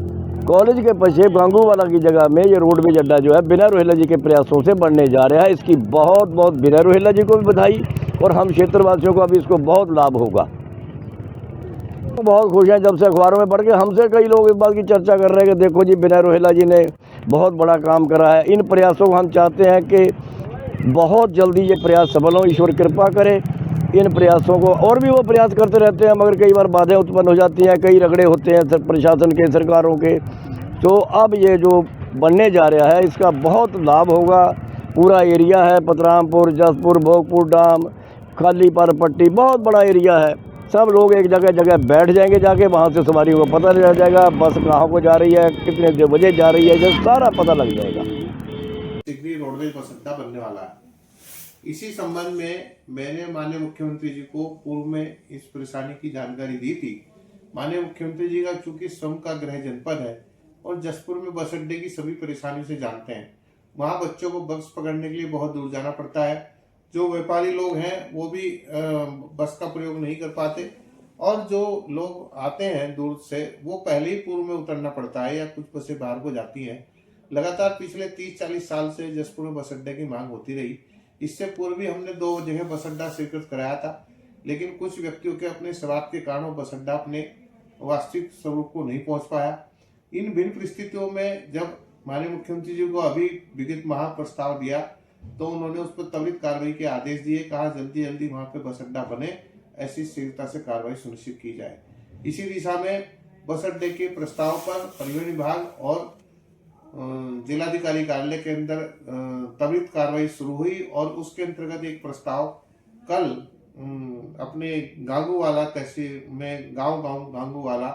कॉलेज के पीछे गांगूवाला की जगह में ये रोडवेज अड्डा जो है विनय रोहेला जी के प्रयासों से बनने जा रहा है। इसकी बहुत बहुत विनय रोहेला जी को भी बधाई और हम क्षेत्रवासियों को अभी इसको बहुत लाभ होगा। बहुत खुश हैं जब से अखबारों में पढ़ के, हमसे कई लोग इस बात की चर्चा कर रहे हैं कि देखो जी विनय रोहेला जी ने बहुत बड़ा काम करा है। इन प्रयासों को हम चाहते हैं कि बहुत जल्दी ये प्रयास सफल हो, ईश्वर कृपा करे इन प्रयासों को। और भी वो प्रयास करते रहते हैं मगर कई बार बाधाएं उत्पन्न हो जाती हैं, कई रगड़े होते हैं प्रशासन के, सरकारों के। तो अब ये जो बनने जा रहा है इसका बहुत लाभ होगा। पूरा एरिया है पतरामपुर, जसपुर, भोगपुर डाम, खाली पट्टी, बहुत बड़ा एरिया है। सब लोग एक जगह बैठ जाएंगे, जाके वहाँ से सवारियों को पता चल जाएगा बस कहाँ को जा रही है, कितने बजे जा रही है, जब सारा पता लग जाएगा। रोडवेज बस अड्डा बनने वाला है। इसी संबंध में मैंने माननीय मुख्यमंत्री जी को पूर्व में इस परेशानी की जानकारी दी थी। माननीय मुख्यमंत्री जी का चूंकि स्वयं का गृह जनपद है और जसपुर में बस अड्डे की सभी परेशानियों से जानते हैं। वहाँ बच्चों को बस पकड़ने के लिए बहुत दूर जाना पड़ता है। जो व्यापारी लोग हैं वो भी बस का प्रयोग नहीं कर पाते और जो लोग आते हैं दूर से वो पहले ही पूर्व में उतरना पड़ता है या कुछ बसें बाहर को जाती हैं। लगातार पिछले 30-40 साल से जसपुर में बस अड्डे की मांग होती रही। इससे पूर्व भी हमने 2 जगह बस अड्डा स्वीकृत कराया था, लेकिन कुछ व्यक्तियों के अपने स्वार्थ के कारण बस अड्डा अपने वास्तविक स्वरूप को नहीं पहुंच पाया। इन भिन्न परिस्थितियों में जब माननीय मुख्यमंत्री जी को अभी विगत माह प्रस्ताव दिया तो उन्होंने उस पर त्वरित कार्रवाई के आदेश दिए। कहा जल्दी वहां पे बस अड्डा बने, ऐसी शीघ्रता से कार्रवाई सुनिश्चित की जाए। इसी दिशा में बस अड्डे के प्रस्ताव पर परिवहन विभाग और जिलाधिकारी कार्यालय के अंदर त्वरित कार्रवाई शुरू हुई और उसके अंतर्गत एक प्रस्ताव कल अपने गांगूवाला तहसील में गांव गांगूवाला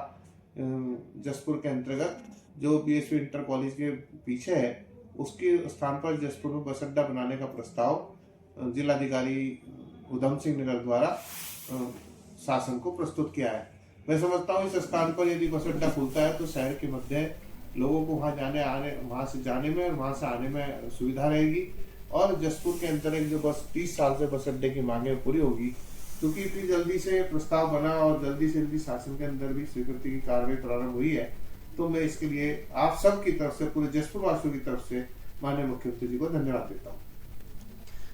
जसपुर के अंतर्गत जो बीएसवी इंटर कॉलेज के पीछे है उसके स्थान पर जसपुर में बस अड्डा बनाने का प्रस्ताव जिलाधिकारी उधम सिंह नगर द्वारा शासन को प्रस्तुत किया है। मैं समझता हूँ इस स्थान पर यदि बस अड्डा खुलता है तो शहर के मध्य लोगों को वहाँ से जाने में और वहाँ से आने में सुविधा रहेगी और जसपुर के अंतर्गत जो 30 साल से बस अड्डे की मांगे पूरी होगी। क्योंकि इतनी जल्दी से प्रस्ताव बना और जल्दी से जल्दी शासन के अंदर भी स्वीकृति की कार्रवाई प्रारंभ हुई है, तो मैं इसके लिए आप सब की तरफ से, पूरे जसपुर वासियों की तरफ से माननीय मुख्यमंत्री जी को धन्यवाद देता हूँ।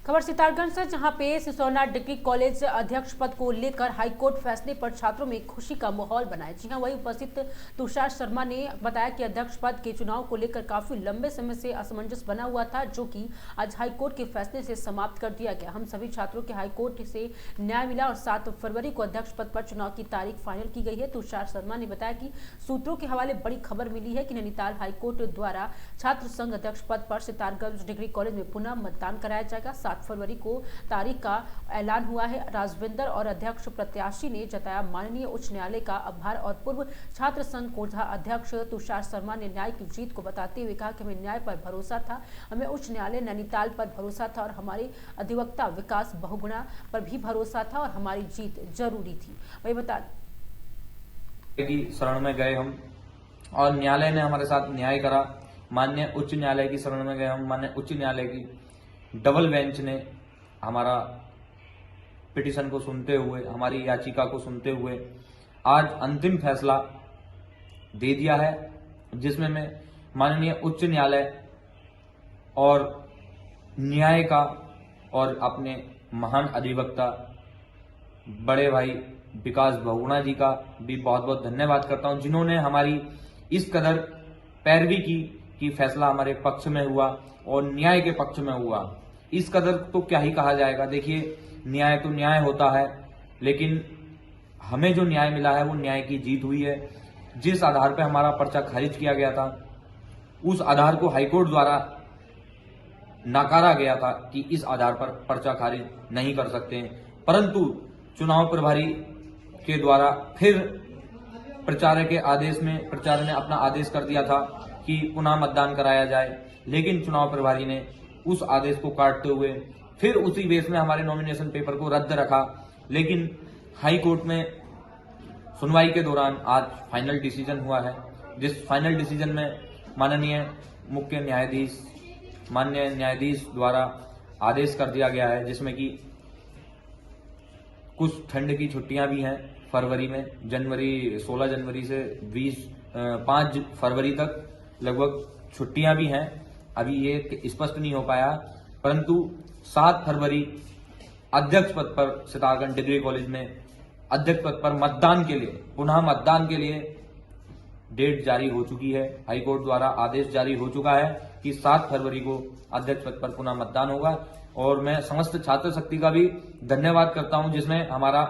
खबर सितारगंज से, जहां पे सिसोना डिग्री कॉलेज अध्यक्ष पद को लेकर हाईकोर्ट फैसले पर छात्रों में खुशी का माहौल बना है। जी हां, वही उपस्थित तुषार शर्मा ने बताया कि अध्यक्ष पद के चुनाव को लेकर काफी लंबे समय से असमंजस बना हुआ था, जो कि आज हाईकोर्ट के फैसले से समाप्त कर दिया गया। हम सभी छात्रों के हाईकोर्ट से न्याय मिला और 7 फरवरी को अध्यक्ष पद पर चुनाव की तारीख फाइनल की गई है। तुषार शर्मा ने बताया कि सूत्रों के हवाले बड़ी खबर मिली है कि नैनीताल हाईकोर्ट द्वारा छात्र संघ अध्यक्ष पद पर सितारगंज डिग्री कॉलेज में पुनः मतदान कराया जाएगा। 7 फरवरी को तारीख का ऐलान हुआ है। राजविंदर और अध्यक्ष प्रत्याशी ने जताया माननीय उच्च न्यायालय का आभार और पूर्व छात्र संघ कोरधा अध्यक्ष तुषार शर्मा ने न्याय की जीत को बताते हुए कहा कि हमें न्याय पर भरोसा था, हमें उच्च न्यायालय नैनीताल पर भरोसा था और हमारे अधिवक्ता विकास बहुगुणा पर भी भरोसा था और हमारी जीत जरूरी थी। वही बता की शरण में गए हम और न्यायालय ने हमारे साथ न्याय करा। माननीय उच्च न्यायालय की शरण में गए हम, माननीय उच्च न्यायालय की डबल बेंच ने हमारा पिटीशन को सुनते हुए, हमारी याचिका को सुनते हुए आज अंतिम फैसला दे दिया है, जिसमें मैं माननीय उच्च न्यायालय और न्याय का और अपने महान अधिवक्ता बड़े भाई विकास बहुगुणा जी का भी बहुत बहुत धन्यवाद करता हूं, जिन्होंने हमारी इस कदर पैरवी की कि फैसला हमारे पक्ष में हुआ और न्याय के पक्ष में हुआ। इस कदर तो क्या ही कहा जाएगा। देखिए, न्याय तो न्याय होता है, लेकिन हमें जो न्याय मिला है वो न्याय की जीत हुई है। जिस आधार पर हमारा पर्चा खारिज किया गया था, उस आधार को हाईकोर्ट द्वारा नकारा गया था कि इस आधार पर पर्चा खारिज नहीं कर सकते, परंतु चुनाव प्रभारी के द्वारा फिर प्रचार्य के आदेश में प्रचार्य ने अपना आदेश कर दिया था कि पुनः मतदान कराया जाए, लेकिन चुनाव प्रभारी ने उस आदेश को काटते हुए फिर उसी बेस में हमारे नॉमिनेशन पेपर को रद्द रखा। लेकिन हाई कोर्ट में सुनवाई के दौरान आज फाइनल डिसीजन हुआ है, जिस फाइनल डिसीजन में माननीय मुख्य न्यायाधीश माननीय न्यायाधीश द्वारा आदेश कर दिया गया है, जिसमें कि कुछ ठंड की छुट्टियां भी हैं फरवरी में, 16 जनवरी से 5 फरवरी तक लगभग छुट्टियां भी हैं। अभी ये स्पष्ट नहीं हो पाया, परंतु 7 फरवरी अध्यक्ष पद पर सितारगंज डिग्री कॉलेज में अध्यक्ष पद पर मतदान के लिए, पुनः मतदान के लिए डेट जारी हो चुकी है। हाईकोर्ट द्वारा आदेश जारी हो चुका है कि 7 फरवरी को अध्यक्ष पद पर पुनः मतदान होगा। और मैं समस्त छात्र शक्ति का भी धन्यवाद करता हूं, जिसने हमारा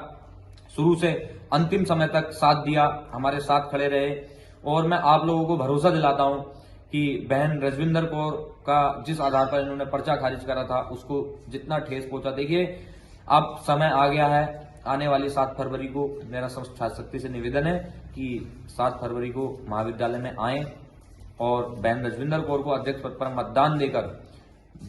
शुरू से अंतिम समय तक साथ दिया, हमारे साथ खड़े रहे। और मैं आप लोगों को भरोसा दिलाता हूं कि बहन रजविंदर कौर का जिस आधार पर इन्होंने पर्चा खारिज करा था, उसको जितना ठेस पहुंचा, देखिए अब समय आ गया है। आने वाली 7 फरवरी को मेरा समस्त छात्र शक्ति से निवेदन है कि 7 फरवरी को महाविद्यालय में आएं और बहन रजविंदर कौर को अध्यक्ष पद पर मतदान देकर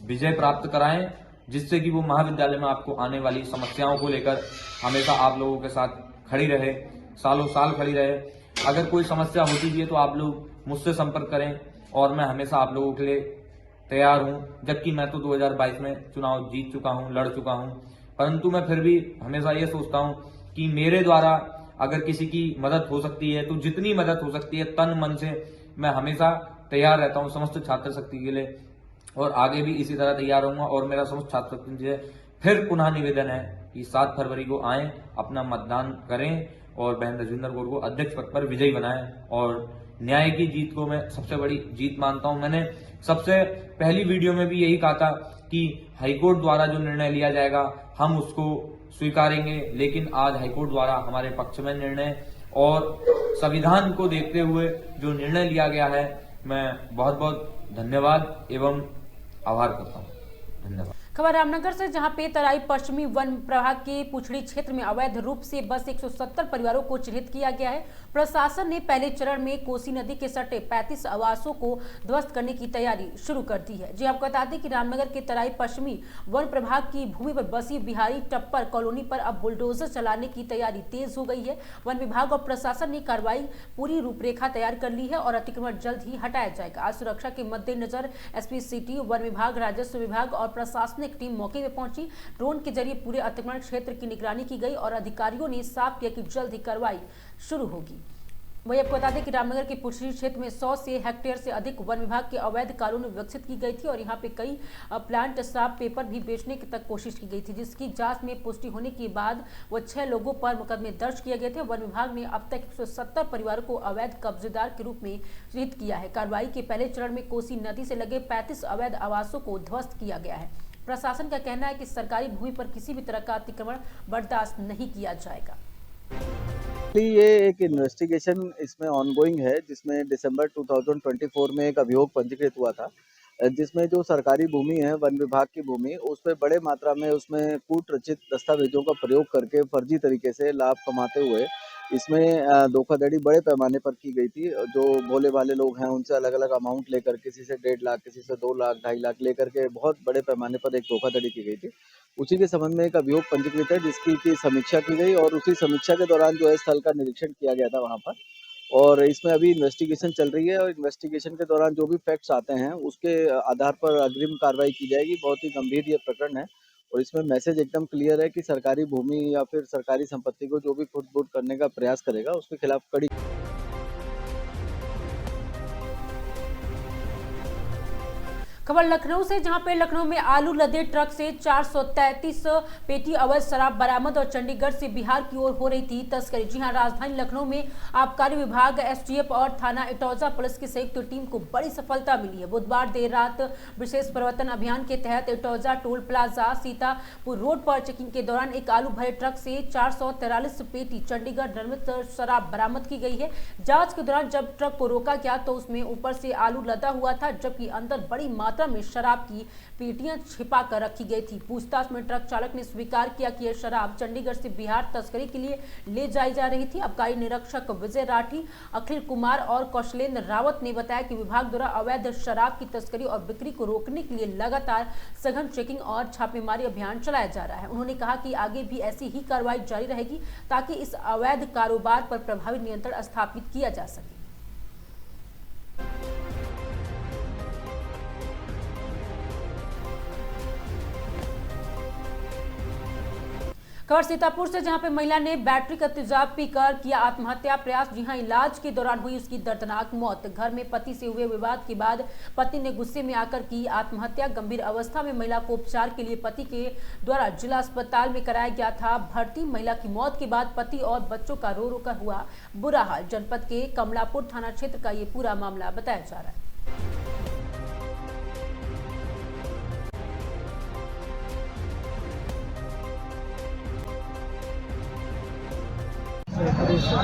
विजय प्राप्त कराएं, जिससे कि वो महाविद्यालय में आपको आने वाली समस्याओं को लेकर हमेशा आप लोगों के साथ खड़ी रहे, सालों साल खड़ी रहे। अगर कोई समस्या होती भी है तो आप लोग मुझसे संपर्क करें और मैं हमेशा आप लोगों के लिए तैयार हूं। जबकि मैं तो 2022 में चुनाव जीत चुका हूं, लड़ चुका हूं, परंतु मैं फिर भी हमेशा ये सोचता हूं कि मेरे द्वारा अगर किसी की मदद हो सकती है तो जितनी मदद हो सकती है तन मन से मैं हमेशा तैयार रहता हूं समस्त छात्र शक्ति के लिए, और आगे भी इसी तरह तैयार रहूंगा। और मेरा समस्त छात्र शक्ति से फिर पुनः निवेदन है कि 7 फरवरी को आएं, अपना मतदान करें और बहन रजविंदर कौर को अध्यक्ष पद पर विजयी बनाएं। और न्याय की जीत को मैं सबसे बड़ी जीत मानता हूं। मैंने सबसे पहली वीडियो में भी यही कहा था कि हाईकोर्ट द्वारा जो निर्णय लिया जाएगा हम उसको स्वीकारेंगे, लेकिन आज हाईकोर्ट द्वारा हमारे पक्ष में निर्णय और संविधान को देखते हुए जो निर्णय लिया गया है, मैं बहुत बहुत धन्यवाद एवं आभार करता हूँ। धन्यवाद। खबर रामनगर से, जहां पे तराई पश्चिमी वन प्रभाग के पुछड़ी क्षेत्र में अवैध रूप से बस 170 परिवारों को चिन्हित किया गया है। प्रशासन ने पहले चरण में कोसी नदी के सटे 35 आवासों को ध्वस्त करने की तैयारी शुरू कर दी है। जी आपको बता दें कि रामनगर के तराई पश्चिमी वन प्रभाग की भूमि पर बसी बिहारी टप्पर कॉलोनी पर अब बुलडोजर चलाने की तैयारी तेज हो गई है। वन विभाग और प्रशासन ने कार्रवाई पूरी रूपरेखा तैयार कर ली है और अतिक्रमण जल्द ही हटाया जाएगा। आज सुरक्षा के मद्देनजर एसपी सिटी, वन विभाग, राजस्व विभाग और प्रशासनिक टीम मौके पर पहुंची। ड्रोन के जरिए पूरे अतिक्रमण क्षेत्र की निगरानी की गई और अधिकारियों ने साफ किया कि जल्द ही कार्रवाई शुरू होगी। वही आपको बता दें कि रामनगर के पुछड़ी क्षेत्र में 100 से हेक्टेयर से अधिक वन विभाग के अवैध कॉलोनी विकसित की गई थी और यहाँ पे कई प्लांट श्राप पेपर भी बेचने की तक कोशिश की गई थी, जिसकी जांच में पुष्टि होने के बाद वो 6 लोगों पर मुकदमे दर्ज किए गए थे। वन विभाग ने अब तक 170 परिवारों को अवैध कब्जेदार के रूप में चिन्हित किया है। कार्रवाई के पहले चरण में कोसी नदी से लगे 35 अवैध आवासों को ध्वस्त किया गया है। प्रशासन का कहना है कि सरकारी भूमि पर किसी भी तरह का अतिक्रमण बर्दाश्त नहीं किया जाएगा। ये एक इन्वेस्टिगेशन इसमें ऑनगोइंग है, जिसमें दिसंबर 2024 में एक अभियोग पंजीकृत हुआ था, जिसमें जो सरकारी भूमि है, वन विभाग की भूमि, उसमें बड़े मात्रा में उसमें कूट रचित दस्तावेजों का प्रयोग करके फर्जी तरीके से लाभ कमाते हुए इसमें धोखाधड़ी बड़े पैमाने पर की गई थी। जो भोले भाले लोग हैं उनसे अलग अलग अमाउंट लेकर, किसी से 1.5 लाख, किसी से 2 लाख, 2.5 लाख लेकर के बहुत बड़े पैमाने पर एक धोखाधड़ी की गई थी। उसी के संबंध में एक अभियोग पंजीकृत है, जिसकी की समीक्षा की गई और उसी समीक्षा के दौरान जो है स्थल का निरीक्षण किया गया था वहाँ पर, और इसमें अभी इन्वेस्टिगेशन चल रही है और इन्वेस्टिगेशन के दौरान जो भी फैक्ट्स आते हैं उसके आधार पर अग्रिम कार्रवाई की जाएगी। बहुत ही गंभीर ये प्रकरण है और इसमें मैसेज एकदम क्लियर है कि सरकारी भूमि या फिर सरकारी संपत्ति को जो भी खुद-बुद करने का प्रयास करेगा उसके खिलाफ कड़ी खबर लखनऊ से, जहां पे लखनऊ में आलू लदे ट्रक से 433 पेटी अवैध शराब बरामद और चंडीगढ़ से बिहार की ओर हो रही थी तस्करी। जी हां, राजधानी लखनऊ में आबकारी विभाग, एसटीएफ और थाना इटौजा पुलिस की संयुक्त टीम को बड़ी सफलता मिली है। बुधवार देर रात विशेष प्रवर्तन अभियान के तहत Itaunja toll plaza Sitapur road पर चेकिंग के दौरान एक आलू भरे ट्रक से 443 पेटी चंडीगढ़ निर्मित शराब बरामद की गई है। जाँच के दौरान जब ट्रक को रोका गया तो उसमें ऊपर से आलू लदा हुआ था, जबकि अंदर बड़ी मात्रा में शराब की पेटियां छिपा कर रखी गई थी। पूछताछ में ट्रक चालक ने स्वीकार किया कि यह शराब चंडीगढ़ से बिहार तस्करी के लिए ले जाई जा रही थी। आबकारी निरीक्षक विजय राठी, अखिल कुमार और कौशलेंद्र रावत ने बताया कि विभाग द्वारा अवैध शराब की तस्करी और बिक्री को रोकने के लिए लगातार सघन चेकिंग और छापेमारी अभियान चलाया जा रहा है। उन्होंने कहा कि आगे भी ऐसी ही कार्रवाई जारी रहेगी ताकि इस अवैध कारोबार पर प्रभावी नियंत्रण स्थापित किया जा सके। खबर सीतापुर से, जहां पे महिला ने बैटरी का तेजाब पीकर किया आत्महत्या प्रयास। जी हां, इलाज के दौरान हुई उसकी दर्दनाक मौत। घर में पति से हुए विवाद के बाद पति ने गुस्से में आकर की आत्महत्या। गंभीर अवस्था में महिला को उपचार के लिए पति के द्वारा जिला अस्पताल में कराया गया था भर्ती। महिला की मौत के बाद पति और बच्चों का रो रो कर हुआ बुरा हाल। जनपद के कमलापुर थाना क्षेत्र का ये पूरा मामला बताया जा रहा है।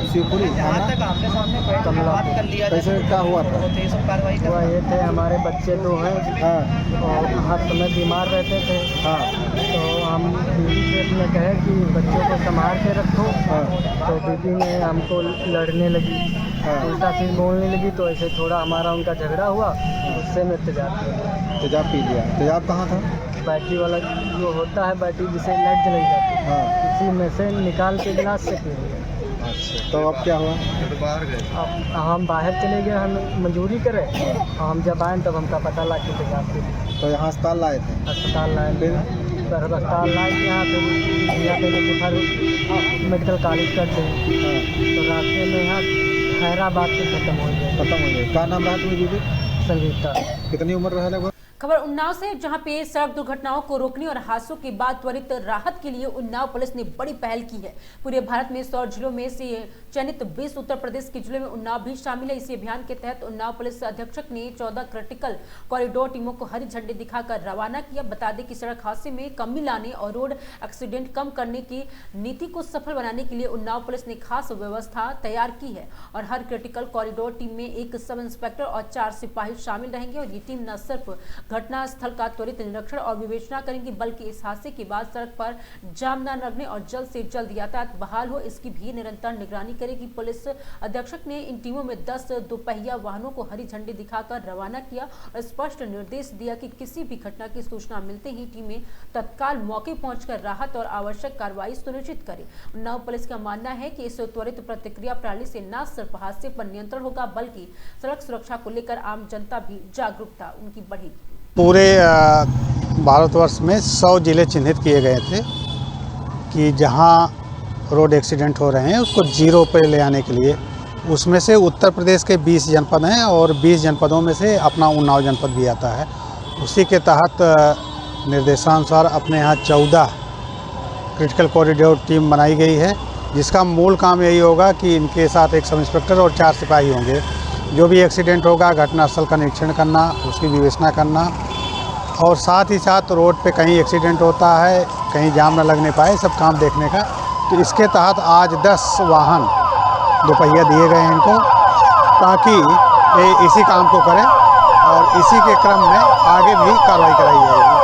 शिवपुरी कैसे क्या हुआ था? हुआ ये थे, हमारे बच्चे दो हैं। हाँ। और हर समय बीमार रहते थे। हाँ। तो हम बीवी से अपने कहे कि बच्चों को संभाल के रखो। हाँ। तो बीवी ने हमको लड़ने लगी। हाँ। उल्टा फिर बोलने लगी, तो ऐसे थोड़ा हमारा उनका झगड़ा हुआ। उससे मैं तेजाब पी लिया। तेजाब कहाँ था? बैटरी वाला जो होता है, बैटरी जिसे लाइट जलाई जाती है, हाँ। उसी में से निकाल के गिलास से पी लिया। अच्छा, तो अब क्या हुआ? बाहर गए। अब हम बाहर चले गए, हम मजदूरी करे। हम जब आए तब हमका पता लगा कि तेजाब पी लिया। तो यहाँ अस्पताल लाए थे? अस्पताल लाए, फिर अस्पताल लाए के यहाँ फिर मेडिकल कॉलेज कर दें। तो रास्ते में यहाँ खैराबाद से खत्म हो गए। क्या नाम रहा तुम्हें दीदी? संगीता। कितनी उम्र रहा लगभग? खबर उन्नाव से, जहां पे सड़क दुर्घटनाओं को रोकने और हादसों के बाद त्वरित राहत के लिए उन्नाव पुलिस ने बड़ी पहल की है। पूरे भारत में 100 जिलों में से चयनित 20 उत्तर प्रदेश के जिलों में उन्नाव भी शामिल है। इसी अभियान के तहत उन्नाव पुलिस अधीक्षक ने 14 क्रिटिकल कॉरिडोर टीमों को हरी झंडी दिखाकर रवाना किया। बता दें कि सड़क हादसे में कमी लाने और रोड एक्सीडेंट कम करने की नीति को सफल बनाने के लिए उन्नाव पुलिस ने खास व्यवस्था तैयार की है और हर क्रिटिकल कॉरिडोर टीम में एक सब इंस्पेक्टर और 4 सिपाही शामिल रहेंगे। और ये टीम न सिर्फ घटना स्थल का त्वरित निरीक्षण और विवेचना करेंगी, बल्कि इस हादसे के बाद सड़क पर जाम न लगने और जल्द से जल्द यातायात बहाल हो, इसकी भी निरंतर निगरानी करेगी। पुलिस अधीक्षक ने इन टीमों में 10 दोपहिया वाहनों को हरी झंडी दिखाकर रवाना किया और स्पष्ट निर्देश दिया कि किसी भी घटना की सूचना मिलते ही टीमें तत्काल मौके पहुंचकर राहत और आवश्यक कार्रवाई सुनिश्चित करें। उन्नाव पुलिस का मानना है कि इस त्वरित प्रतिक्रिया प्रणाली से न सिर्फ हादसे पर नियंत्रण होगा, बल्कि सड़क सुरक्षा को लेकर आम जनता भी जागरूकता उनकी बढ़ेगी। पूरे भारतवर्ष में 100 जिले चिन्हित किए गए थे कि जहां रोड एक्सीडेंट हो रहे हैं उसको जीरो पे ले आने के लिए। उसमें से उत्तर प्रदेश के 20 जनपद हैं और 20 जनपदों में से अपना उन्नाव जनपद भी आता है। उसी के तहत निर्देशानुसार अपने यहाँ 14 क्रिटिकल कॉरिडोर टीम बनाई गई है, जिसका मूल काम यही होगा कि इनके साथ एक सब इंस्पेक्टर और 4 सिपाही होंगे। जो भी एक्सीडेंट होगा घटनास्थल का निरीक्षण करना, उसकी विवेचना करना और साथ ही साथ रोड पे कहीं एक्सीडेंट होता है, कहीं जाम न लगने पाए, सब काम देखने का। तो इसके तहत आज 10 वाहन दोपहिया दिए गए हैं इनको, ताकि ये इसी काम को करें और इसी के क्रम में आगे भी कार्रवाई कराई जाएगी।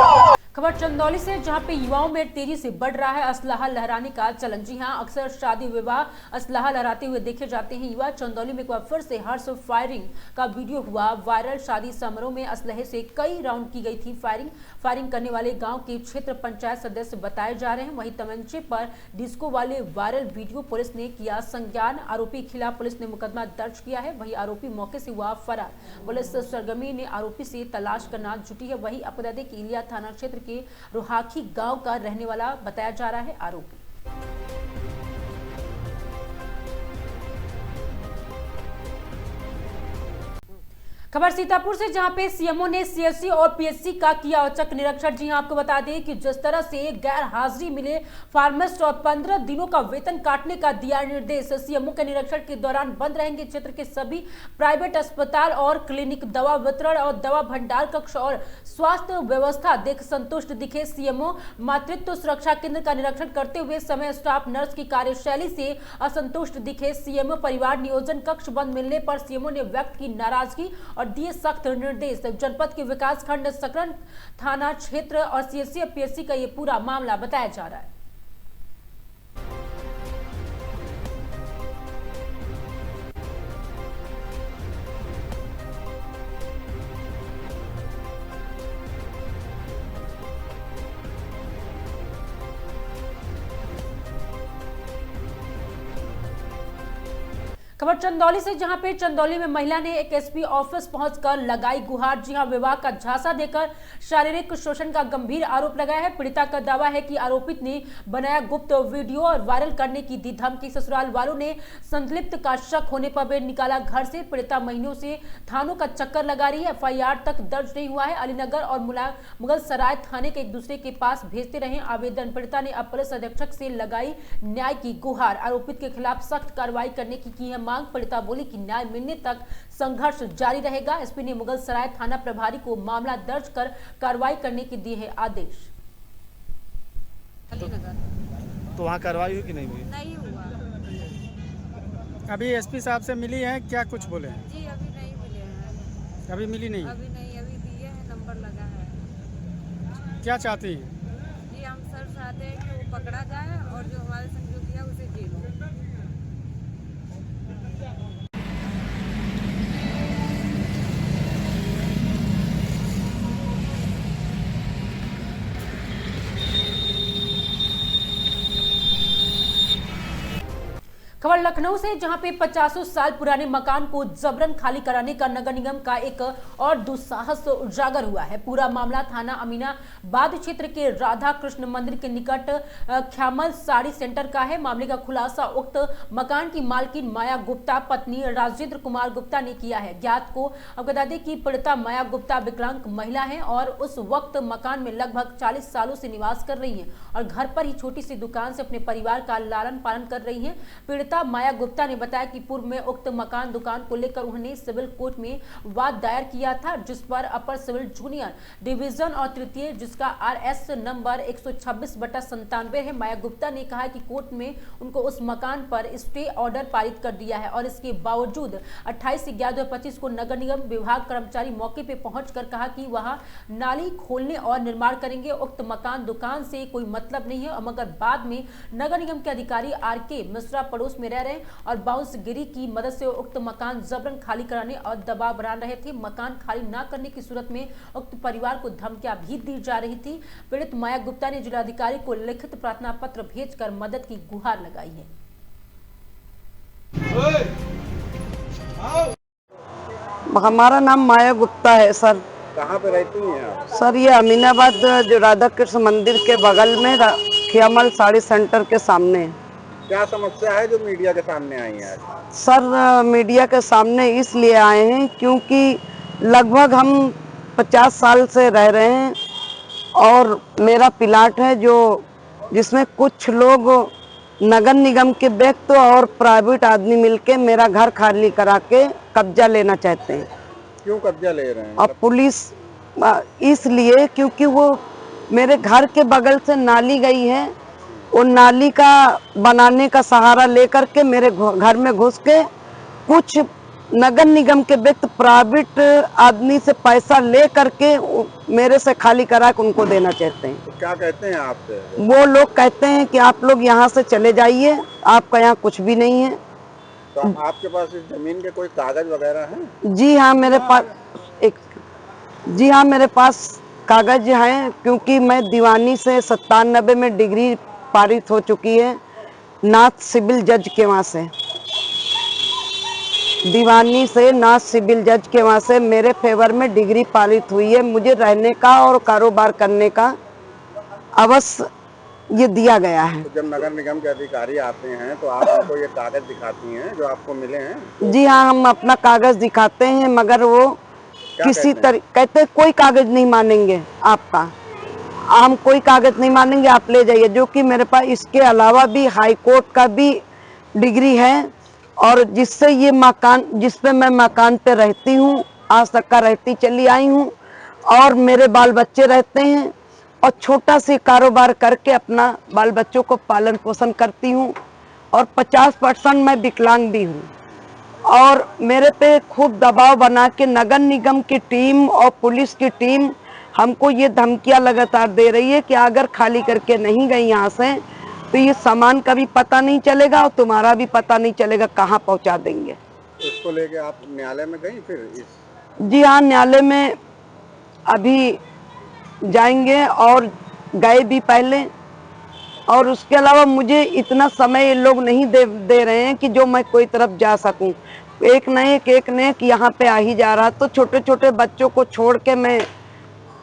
खबर चंदौली से, जहां पे युवाओं में तेजी से बढ़ रहा है असलाहा लहराने का चलन। जी हां, अक्सर शादी विवाह असलाहा लहराते हुए देखे जाते हैं युवा। चंदौली में एक बार फिर से हर्ष फायरिंग का वीडियो हुआ वायरल। शादी समारोह में असलहे से कई राउंड की गई थी फायरिंग करने वाले गांव के क्षेत्र पंचायत सदस्य बताए जा रहे हैं। वहीं तमंचे पर डिस्को वाले वायरल वीडियो पुलिस ने किया संज्ञान। आरोपी के खिलाफ पुलिस ने मुकदमा दर्ज किया है। वहीं आरोपी मौके से हुआ फरार। पुलिस सरगर्मी ने आरोपी से तलाश करना जुटी है। वहीं आपको बता दें कि इलिया थाना क्षेत्र के के रोहाखी गांव का रहने वाला बताया जा रहा है आरोपी। खबर सीतापुर से, जहां पे सीएमओ ने सीएससी और पीएससी का किया औचक निरीक्षण। जी हां, आपको बता दें कि जिस तरह से गैर हाजिरी मिले फार्मासिस्ट और 15 दिनों का वेतन काटने का दिया निर्देश। सीएमओ के निरीक्षण के दौरान बंद रहेंगे क्षेत्र के सभी प्राइवेट अस्पताल और क्लिनिक, दवा वितरण और दवा भंडार कक्ष और स्वास्थ्य व्यवस्था देख संतुष्ट दिखे सीएमओ। मातृत्व सुरक्षा केंद्र का निरीक्षण करते हुए समय स्टाफ नर्स की कार्यशैली से असंतुष्ट दिखे सीएमओ। परिवार नियोजन कक्ष बंद मिलने पर सीएमओ ने व्यक्त की नाराजगी और दिए सख्त निर्देश। जनपद के विकास खंड सकरन थाना क्षेत्र और सीएससी और पीएससी का ये पूरा मामला बताया जा रहा है। खबर चंदौली से, जहां पे चंदौली में महिला ने एक एसपी ऑफिस पहुंचकर लगाई गुहार। जी हां, विवाह का झांसा देकर शारीरिक शोषण का गंभीर आरोप लगाया है। पीड़िता का दावा है कि आरोपित ने बनाया गुप्त वीडियो और वायरल करने की दी धमकी। ससुराल वालों ने संलिप्त का शक होने पर वे निकाला घर से। पीड़िता महीनों से थानों का चक्कर लगा रही है। एफआईआर तक दर्ज नहीं हुआ है। अलीनगर और मुगल सराय थाने के एक दूसरे के पास भेजते रहे आवेदन। पीड़िता ने अब पुलिस अधीक्षक से लगाई न्याय की गुहार। आरोपित के खिलाफ सख्त कार्रवाई करने की है मांग। पीड़िता बोली कि न्याय मिलने तक संघर्ष जारी रहेगा। एसपी ने मुगल सराय थाना प्रभारी को मामला दर्ज कर कार्रवाई करने के दिए हैं आदेश। तो वहाँ कार्रवाई हुई कि नहीं हुई? नहीं हुआ। अभी एसपी साहब से मिली है, क्या कुछ बोले हैं? जी अभी नहीं मिले हैं। अभी मिली नहीं? अभी नहीं, अभी दिए हैं, नंबर लगा है। क्या चाहती हैं? जी हम सर चाहते हैं कि वो पकड़ा जाए और जो हमारे संग जो किया उसे जेल हो। खबर लखनऊ से, जहां पे 50 साल पुराने मकान को जबरन खाली कराने का नगर निगम का एक और दुस्साहस उजागर हुआ है। पूरा मामला थाना अमीनाबाद क्षेत्र के राधा कृष्ण मंदिर के निकट ख्यामल साड़ी सेंटर का है। मामले का खुलासा उक्त मकान की मालकिन माया गुप्ता पत्नी राजेंद्र कुमार गुप्ता ने किया है। ज्ञात को अब बता दें कि पीड़िता माया गुप्ता विकलांग महिला है और उस वक्त मकान में लगभग 40 सालों से निवास कर रही है और घर पर ही छोटी सी दुकान से अपने परिवार का लालन पालन कर रही है। पीड़िता माया गुप्ता ने बताया कि पूर्व में उक्त मकान दुकान को लेकर उन्होंने सिविल कोर्ट में वाद दायर किया था, जिस पर अपर सिविल जूनियर डिवीजन और तृतीय जिसका RS नंबर 126/97 है। माया गुप्ता ने कहा कि कोर्ट में उनको उस मकान पर स्टे ऑर्डर पारित कर दिया है और इसके बावजूद 28/11/2025 को नगर निगम विभाग कर्मचारी मौके पर पहुंचकर कहा कि वहां नाली खोलने और निर्माण करेंगे। उक्त मकान दुकान से कोई मतलब नहीं है, मगर बाद में नगर निगम के अधिकारी RK मिश्रा पड़ोस में रह रहे और बाउंस गिरी की मदद से उक्त मकान जबरन खाली कराने और दबाव बना रहे थे। मकान खाली न करने की सूरत में उक्त परिवार को धमकियां भी दी जा रही थी। पीड़ित माया गुप्ता ने जिलाधिकारी को लिखित प्रार्थना पत्र भेजकर मदद की गुहार लगाई है। हमारा नाम माया गुप्ता है सर। कहाँ पे रहती हैं आप? सर ये अमीनाबाद जो राधा कृष्ण मंदिर के बगल में ख्यामल साड़ी सेंटर के सामने। क्या समस्या है जो मीडिया के सामने आई है? सर मीडिया के सामने इसलिए आए हैं क्योंकि लगभग हम 50 साल से रह रहे हैं और मेरा प्लाट है जो जिसमें कुछ लोग नगर निगम के व्यक्ति और प्राइवेट आदमी मिलके मेरा घर खाली करा के कब्जा लेना चाहते हैं। क्यों कब्जा ले रहे हैं? और पुलिस इसलिए क्योंकि वो मेरे घर के बगल से नाली गई है, वो नाली का बनाने का सहारा लेकर के मेरे घर में घुस के कुछ नगर निगम के व्यक्ति प्राइवेट आदमी से पैसा ले करके मेरे से खाली करा के उनको देना चाहते हैं। तो क्या कहते हैं आपसे? वो लोग कहते हैं कि आप लोग यहाँ से चले जाइए, आपका यहाँ कुछ भी नहीं है। तो आपके पास इस जमीन के कोई कागज वगैरह हैं? जी हाँ मेरे पास कागज हैं क्योंकि मैं दीवानी से 97 में डिग्री पारित हो चुकी है नाथ सिविल जज के वहाँ से। दीवानी से नाथ सिविल जज के वहाँ से मेरे फेवर में डिग्री पारित हुई है। मुझे रहने का और कारोबार करने का अवश्य ये दिया गया है। तो जब नगर निगम के अधिकारी आते हैं तो आप उनको ये कागज दिखाती हैं जो आपको मिले हैं? जी हाँ, हम अपना कागज दिखाते हैं, मगर वो किसी कहते कोई कागज नहीं मानेंगे आपका, हम कोई कागज नहीं मानेंगे, आप ले जाइए। जो कि मेरे पास इसके अलावा भी हाई कोर्ट का भी डिग्री है, और जिससे ये मकान, जिस पे मैं मकान पे रहती हूँ, आज तक का रहती चली आई हूँ, और मेरे बाल बच्चे रहते हैं, और छोटा से कारोबार करके अपना बाल बच्चों को पालन पोषण करती हूँ, और 50% मैं विकलांग भी हूँ। और मेरे पे खूब दबाव बना के नगर निगम की टीम और पुलिस की टीम हमको ये धमकियां लगातार दे रही है कि अगर खाली करके नहीं गई यहाँ से तो ये सामान का भी पता नहीं चलेगा और तुम्हारा भी पता नहीं चलेगा, कहाँ पहुँचा देंगे। इसको लेके आप न्यायालय में गई फिर? जी हाँ, न्यायालय में अभी जाएंगे और गए भी पहले, और उसके अलावा मुझे इतना समय ये लोग नहीं दे रहे हैं कि जो मैं कोई तरफ जा सकूं। एक न एक यहाँ पे आ ही जा रहा, तो छोटे छोटे बच्चों को छोड़ के मैं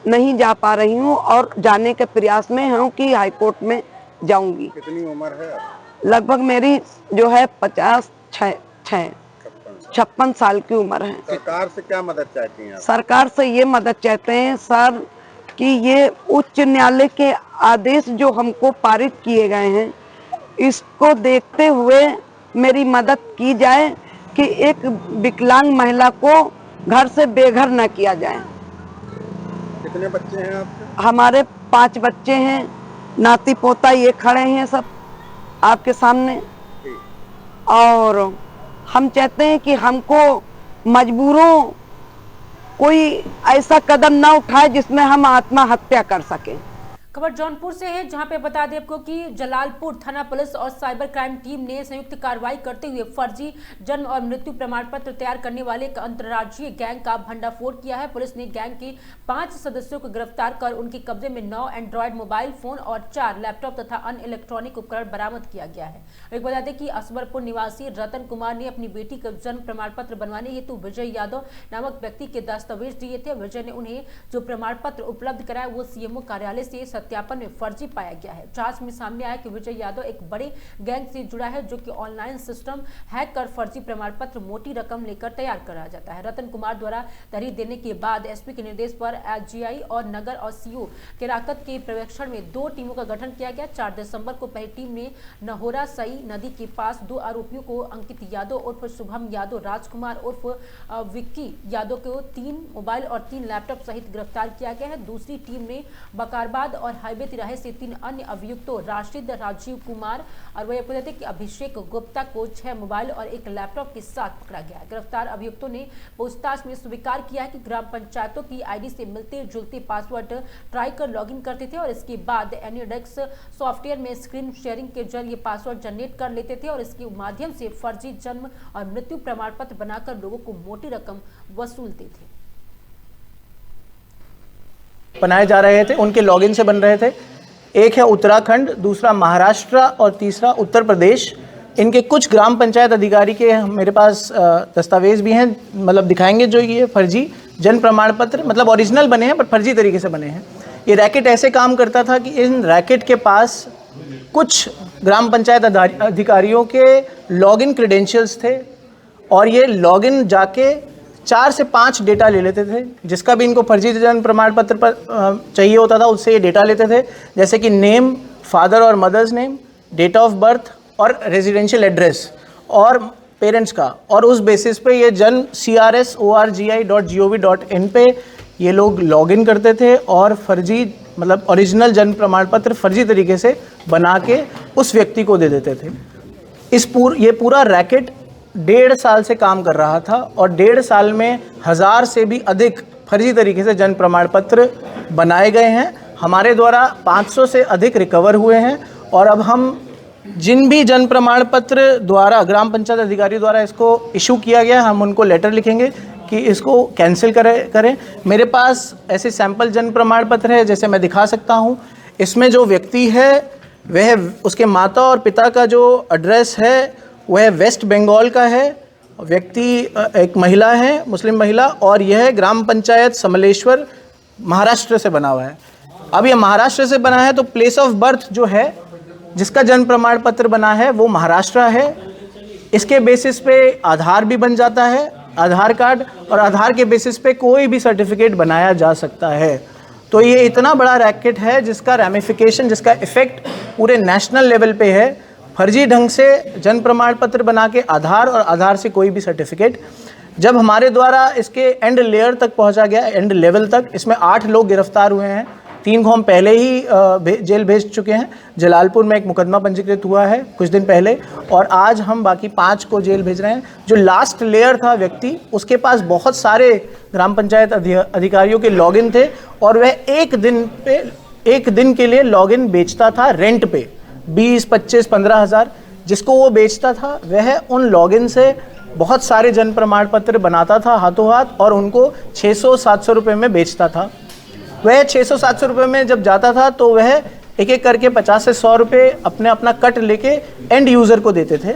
नहीं जा पा रही हूँ, और जाने के प्रयास में हूँ कि हाई कोर्ट में जाऊंगी। कितनी उम्र है? लगभग मेरी जो है 56 साल की उम्र है। सरकार से क्या मदद चाहती हैं आप? सरकार से ये मदद चाहते हैं सर कि ये उच्च न्यायालय के आदेश जो हमको पारित किए गए हैं, इसको देखते हुए मेरी मदद की जाए कि एक विकलांग महिला को घर से बेघर न किया जाए। कितने बच्चे हैं आपके? हमारे 5 बच्चे हैं, नाती पोता ये खड़े हैं सब आपके सामने, और हम चाहते हैं कि हमको मजबूरों कोई ऐसा कदम ना उठाए जिसमें हम आत्महत्या कर सकें। खबर जौनपुर से है, जहां पे बता दें आपको कि जलालपुर थाना पुलिस और साइबर क्राइम टीम ने संयुक्त कार्रवाई करते हुए फर्जी जन्म और मृत्यु प्रमाण पत्र तैयार करने वाले एक अंतर्राज्यीय गैंग का भंडाफोड़ किया है। पुलिस ने गैंग के 5 सदस्यों को गिरफ्तार कर उनके कब्जे में 9 एंड्रॉयड मोबाइल फोन और 4 लैपटॉप तथा अन्य इलेक्ट्रॉनिक उपकरण बरामद किया गया है। एक बता दें कि असबरपुर निवासी रतन कुमार ने अपनी बेटी का जन्म प्रमाण पत्र बनवाने हेतु विजय यादव नामक व्यक्ति के दस्तावेज दिए थे। विजय ने उन्हें जो प्रमाण पत्र उपलब्ध कराया वो सीएमओ कार्यालय से सत्यापन में फर्जी पाया गया है। जांच में सामने आया कि विजय यादव एक बड़े गैंग से जुड़ा है, जो कि ऑनलाइन सिस्टम हैक कर फर्जी प्रमाण पत्र मोटी रकम लेकर तैयार करा जाता है। रतन कुमार द्वारा तहरीर देने के बाद एसपी के निर्देश पर एसजीआई और नगर और सीओ केराकत के पर्यवेक्षण में 2 टीमों का गठन किया गया। 4 दिसंबर को पहली टीम ने नहोरा सई नदी के पास 2 आरोपियों को अंकित यादव उर्फ शुभम यादव, राजकुमार उर्फ विक्की यादव को 3 मोबाइल और 3 लैपटॉप सहित गिरफ्तार किया गया है। दूसरी टीम ने बकारबाद और हाईवे तिराहे से 3 अन्य अभियुक्तों राशिद, राजीव कुमार और वह कहते कि अभिषेक गुप्ता को 6 मोबाइल और 1 लैपटॉप के साथ पकड़ा गया। गिरफ्तार अभियुक्तों ने पूछताछ में स्वीकार किया है कि ग्राम पंचायतों की आईडी से मिलते जुलते पासवर्ड ट्राई कर लॉगिन करते थे और इसके बाद एनिडेक्स सॉफ्टवेयर में स्क्रीन शेयरिंग के जरिए पासवर्ड जनरेट कर लेते थे और इसके माध्यम से फर्जी जन्म और मृत्यु प्रमाण पत्र बनाकर लोगों को मोटी रकम वसूलते थे। बनाए जा रहे थे, उनके लॉगिन से बन रहे थे। एक है उत्तराखंड, दूसरा महाराष्ट्र और तीसरा उत्तर प्रदेश। इनके कुछ ग्राम पंचायत अधिकारी के मेरे पास दस्तावेज भी हैं, मतलब दिखाएंगे, जो ये फर्जी जन्म प्रमाण पत्र मतलब ओरिजिनल बने हैं पर फर्जी तरीके से बने हैं। ये रैकेट ऐसे काम करता था कि इन रैकेट के पास कुछ ग्राम पंचायत अधिकारियों के लॉगिन क्रेडेंशियल्स थे और ये लॉगिन जाके 4 से 5 डेटा ले लेते थे, जिसका भी इनको फर्जी जन्म प्रमाण पत्र पर चाहिए होता था उससे ये डेटा लेते थे, जैसे कि नेम, फादर और mother's name, date of birth और रेजिडेंशियल एड्रेस और पेरेंट्स का, और उस बेसिस पे ये जन्म crs.orgi.gov.in पे ये लोग लॉगिन करते थे और फर्जी मतलब ओरिजिनल जन्म प्रमाण पत्र फर्जी तरीके से बना के उस व्यक्ति को दे देते थे। ये पूरा रैकेट 1.5 साल से काम कर रहा था और 1.5 साल में 1000 से भी अधिक फर्जी तरीके से जन्म प्रमाण पत्र बनाए गए हैं। हमारे द्वारा 500 से अधिक रिकवर हुए हैं और अब हम जिन भी जन्म प्रमाण पत्र द्वारा ग्राम पंचायत अधिकारी द्वारा इसको इशू किया गया, हम उनको लेटर लिखेंगे कि इसको कैंसिल करें। मेरे पास ऐसे सैंपल जन्म प्रमाण पत्र है, जैसे मैं दिखा सकता हूँ। इसमें जो व्यक्ति है वह उसके माता और पिता का जो एड्रेस है वह वेस्ट बंगाल का है, व्यक्ति एक महिला है, मुस्लिम महिला, और यह ग्राम पंचायत समलेश्वर महाराष्ट्र से बना हुआ है। अब ये महाराष्ट्र से बना है तो प्लेस ऑफ बर्थ जो है, जिसका जन्म प्रमाण पत्र बना है वो महाराष्ट्र है। इसके बेसिस पे आधार भी बन जाता है, आधार कार्ड, और आधार के बेसिस पे कोई भी सर्टिफिकेट बनाया जा सकता है। तो ये इतना बड़ा रैकेट है जिसका रैमिफिकेशन, जिसका इफेक्ट पूरे नेशनल लेवल पे है। फर्जी ढंग से जन्म प्रमाण पत्र बना के आधार, और आधार से कोई भी सर्टिफिकेट, जब हमारे द्वारा इसके एंड लेयर तक पहुंचा गया, एंड लेवल तक, इसमें 8 लोग गिरफ्तार हुए हैं। 3 को हम पहले ही जेल भेज चुके हैं। जलालपुर में एक मुकदमा पंजीकृत हुआ है कुछ दिन पहले, और आज हम बाकी 5 को जेल भेज रहे हैं। जो लास्ट लेयर था व्यक्ति, उसके पास बहुत सारे ग्राम पंचायत अधिकारियों के लॉगिन थे, और वह एक दिन के लिए लॉगिन बेचता था रेंट पे, 20, 25, 15 हज़ार। जिसको वो बेचता था वह उन लॉगिन से बहुत सारे जन्म प्रमाण पत्र बनाता था हाथों हाथ, और उनको 600-700 रुपये में बेचता था। वह 600-700 रुपये में जब जाता था तो वह एक एक करके 50 से 100 रुपये अपना कट लेके एंड यूज़र को देते थे।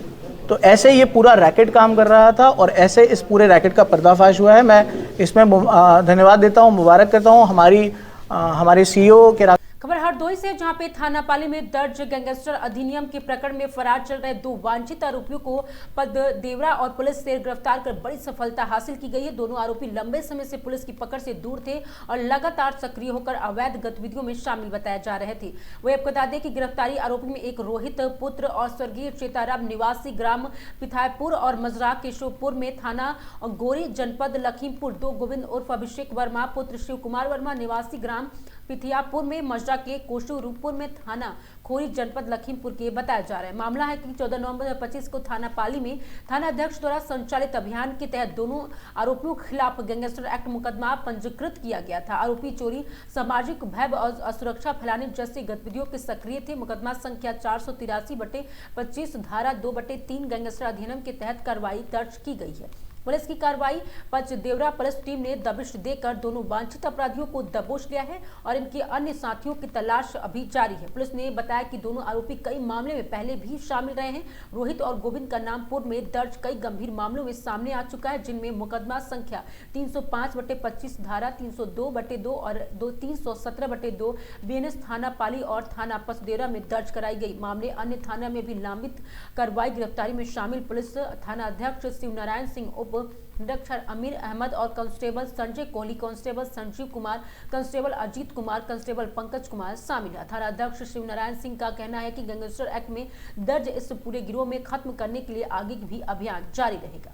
तो ऐसे ये पूरा रैकेट काम कर रहा था, और ऐसे इस पूरे रैकेट का पर्दाफाश हुआ है। मैं इसमें धन्यवाद देता हूँ, मुबारक करता हूँ हमारे CEO के। खबर हरदोई से, जहां पे थाना पाली में दर्ज गैंगस्टर अधिनियम के प्रकरण में फरार चल रहे 2 वांछित आरोपियों को पददेवरा और पुलिस से गिरफ्तार कर बड़ी सफलता हासिल की गई है। दोनों आरोपी लंबे समय से पुलिस की पकड़ से दूर थे और लगातार सक्रिय होकर अवैध गतिविधियों में शामिल बताए जा रहे थे। वही आपको बता दें कि गिरफ्तारी आरोपी में एक रोहित पुत्र और स्वर्गीय चेताराम निवासी ग्राम पिथायपुर और मजरा केशवपुर में थाना गोरी जनपद लखीमपुर, 2 गोविंद उर्फ अभिषेक वर्मा पुत्र शिव कुमार वर्मा निवासी ग्राम पिथियापुर में, मजरा के कोशुरूपुर में थाना खोरी जनपद लखीमपुर के बताया जा रहा है। मामला है कि 14 नवंबर 2025 को थाना पाली में थाना अध्यक्ष द्वारा संचालित अभियान के तहत दोनों आरोपियों के खिलाफ गैंगस्टर एक्ट मुकदमा पंजीकृत किया गया था। आरोपी चोरी, सामाजिक भय और असुरक्षा फैलाने जैसी गतिविधियों के सक्रिय थे। मुकदमा संख्या 483/25 धारा 2/3 गैंगस्टर अधिनियम के तहत कार्रवाई दर्ज की गई है। पुलिस की कार्रवाई पचदेवरा पुलिस टीम ने दबिश देकर दोनों वांछित अपराधियों को दबोच लिया है और इनके अन्य साथियों की तलाश अभी जारी है। पुलिस ने बताया कि दोनों आरोपी कई मामले में पहले भी शामिल रहे हैं। रोहित और गोविंद का नाम पूर्व में दर्ज कई गंभीर मामलों में सामने आ चुका है, जिनमें मुकदमा संख्या 305/25 धारा 302/2 और 317/2 BNS थाना पाली और थाना पचदेवरा में दर्ज कराई गई। मामले अन्य थाना में भी लंबित कार्रवाई गिरफ्तारी में शामिल पुलिस थाना अध्यक्ष शिवनारायण सिंह, उप निरीक्षक अमीर अहमद और constable Sanjay Kohli, constable Sanjeev Kumar, constable Ajit Kumar, constable Pankaj Kumar शामिल है। थाना अध्यक्ष शिवनारायण सिंह का कहना है कि गैंगस्टर एक्ट में दर्ज इस पूरे गिरोह में खत्म करने के लिए आगे भी अभियान जारी रहेगा।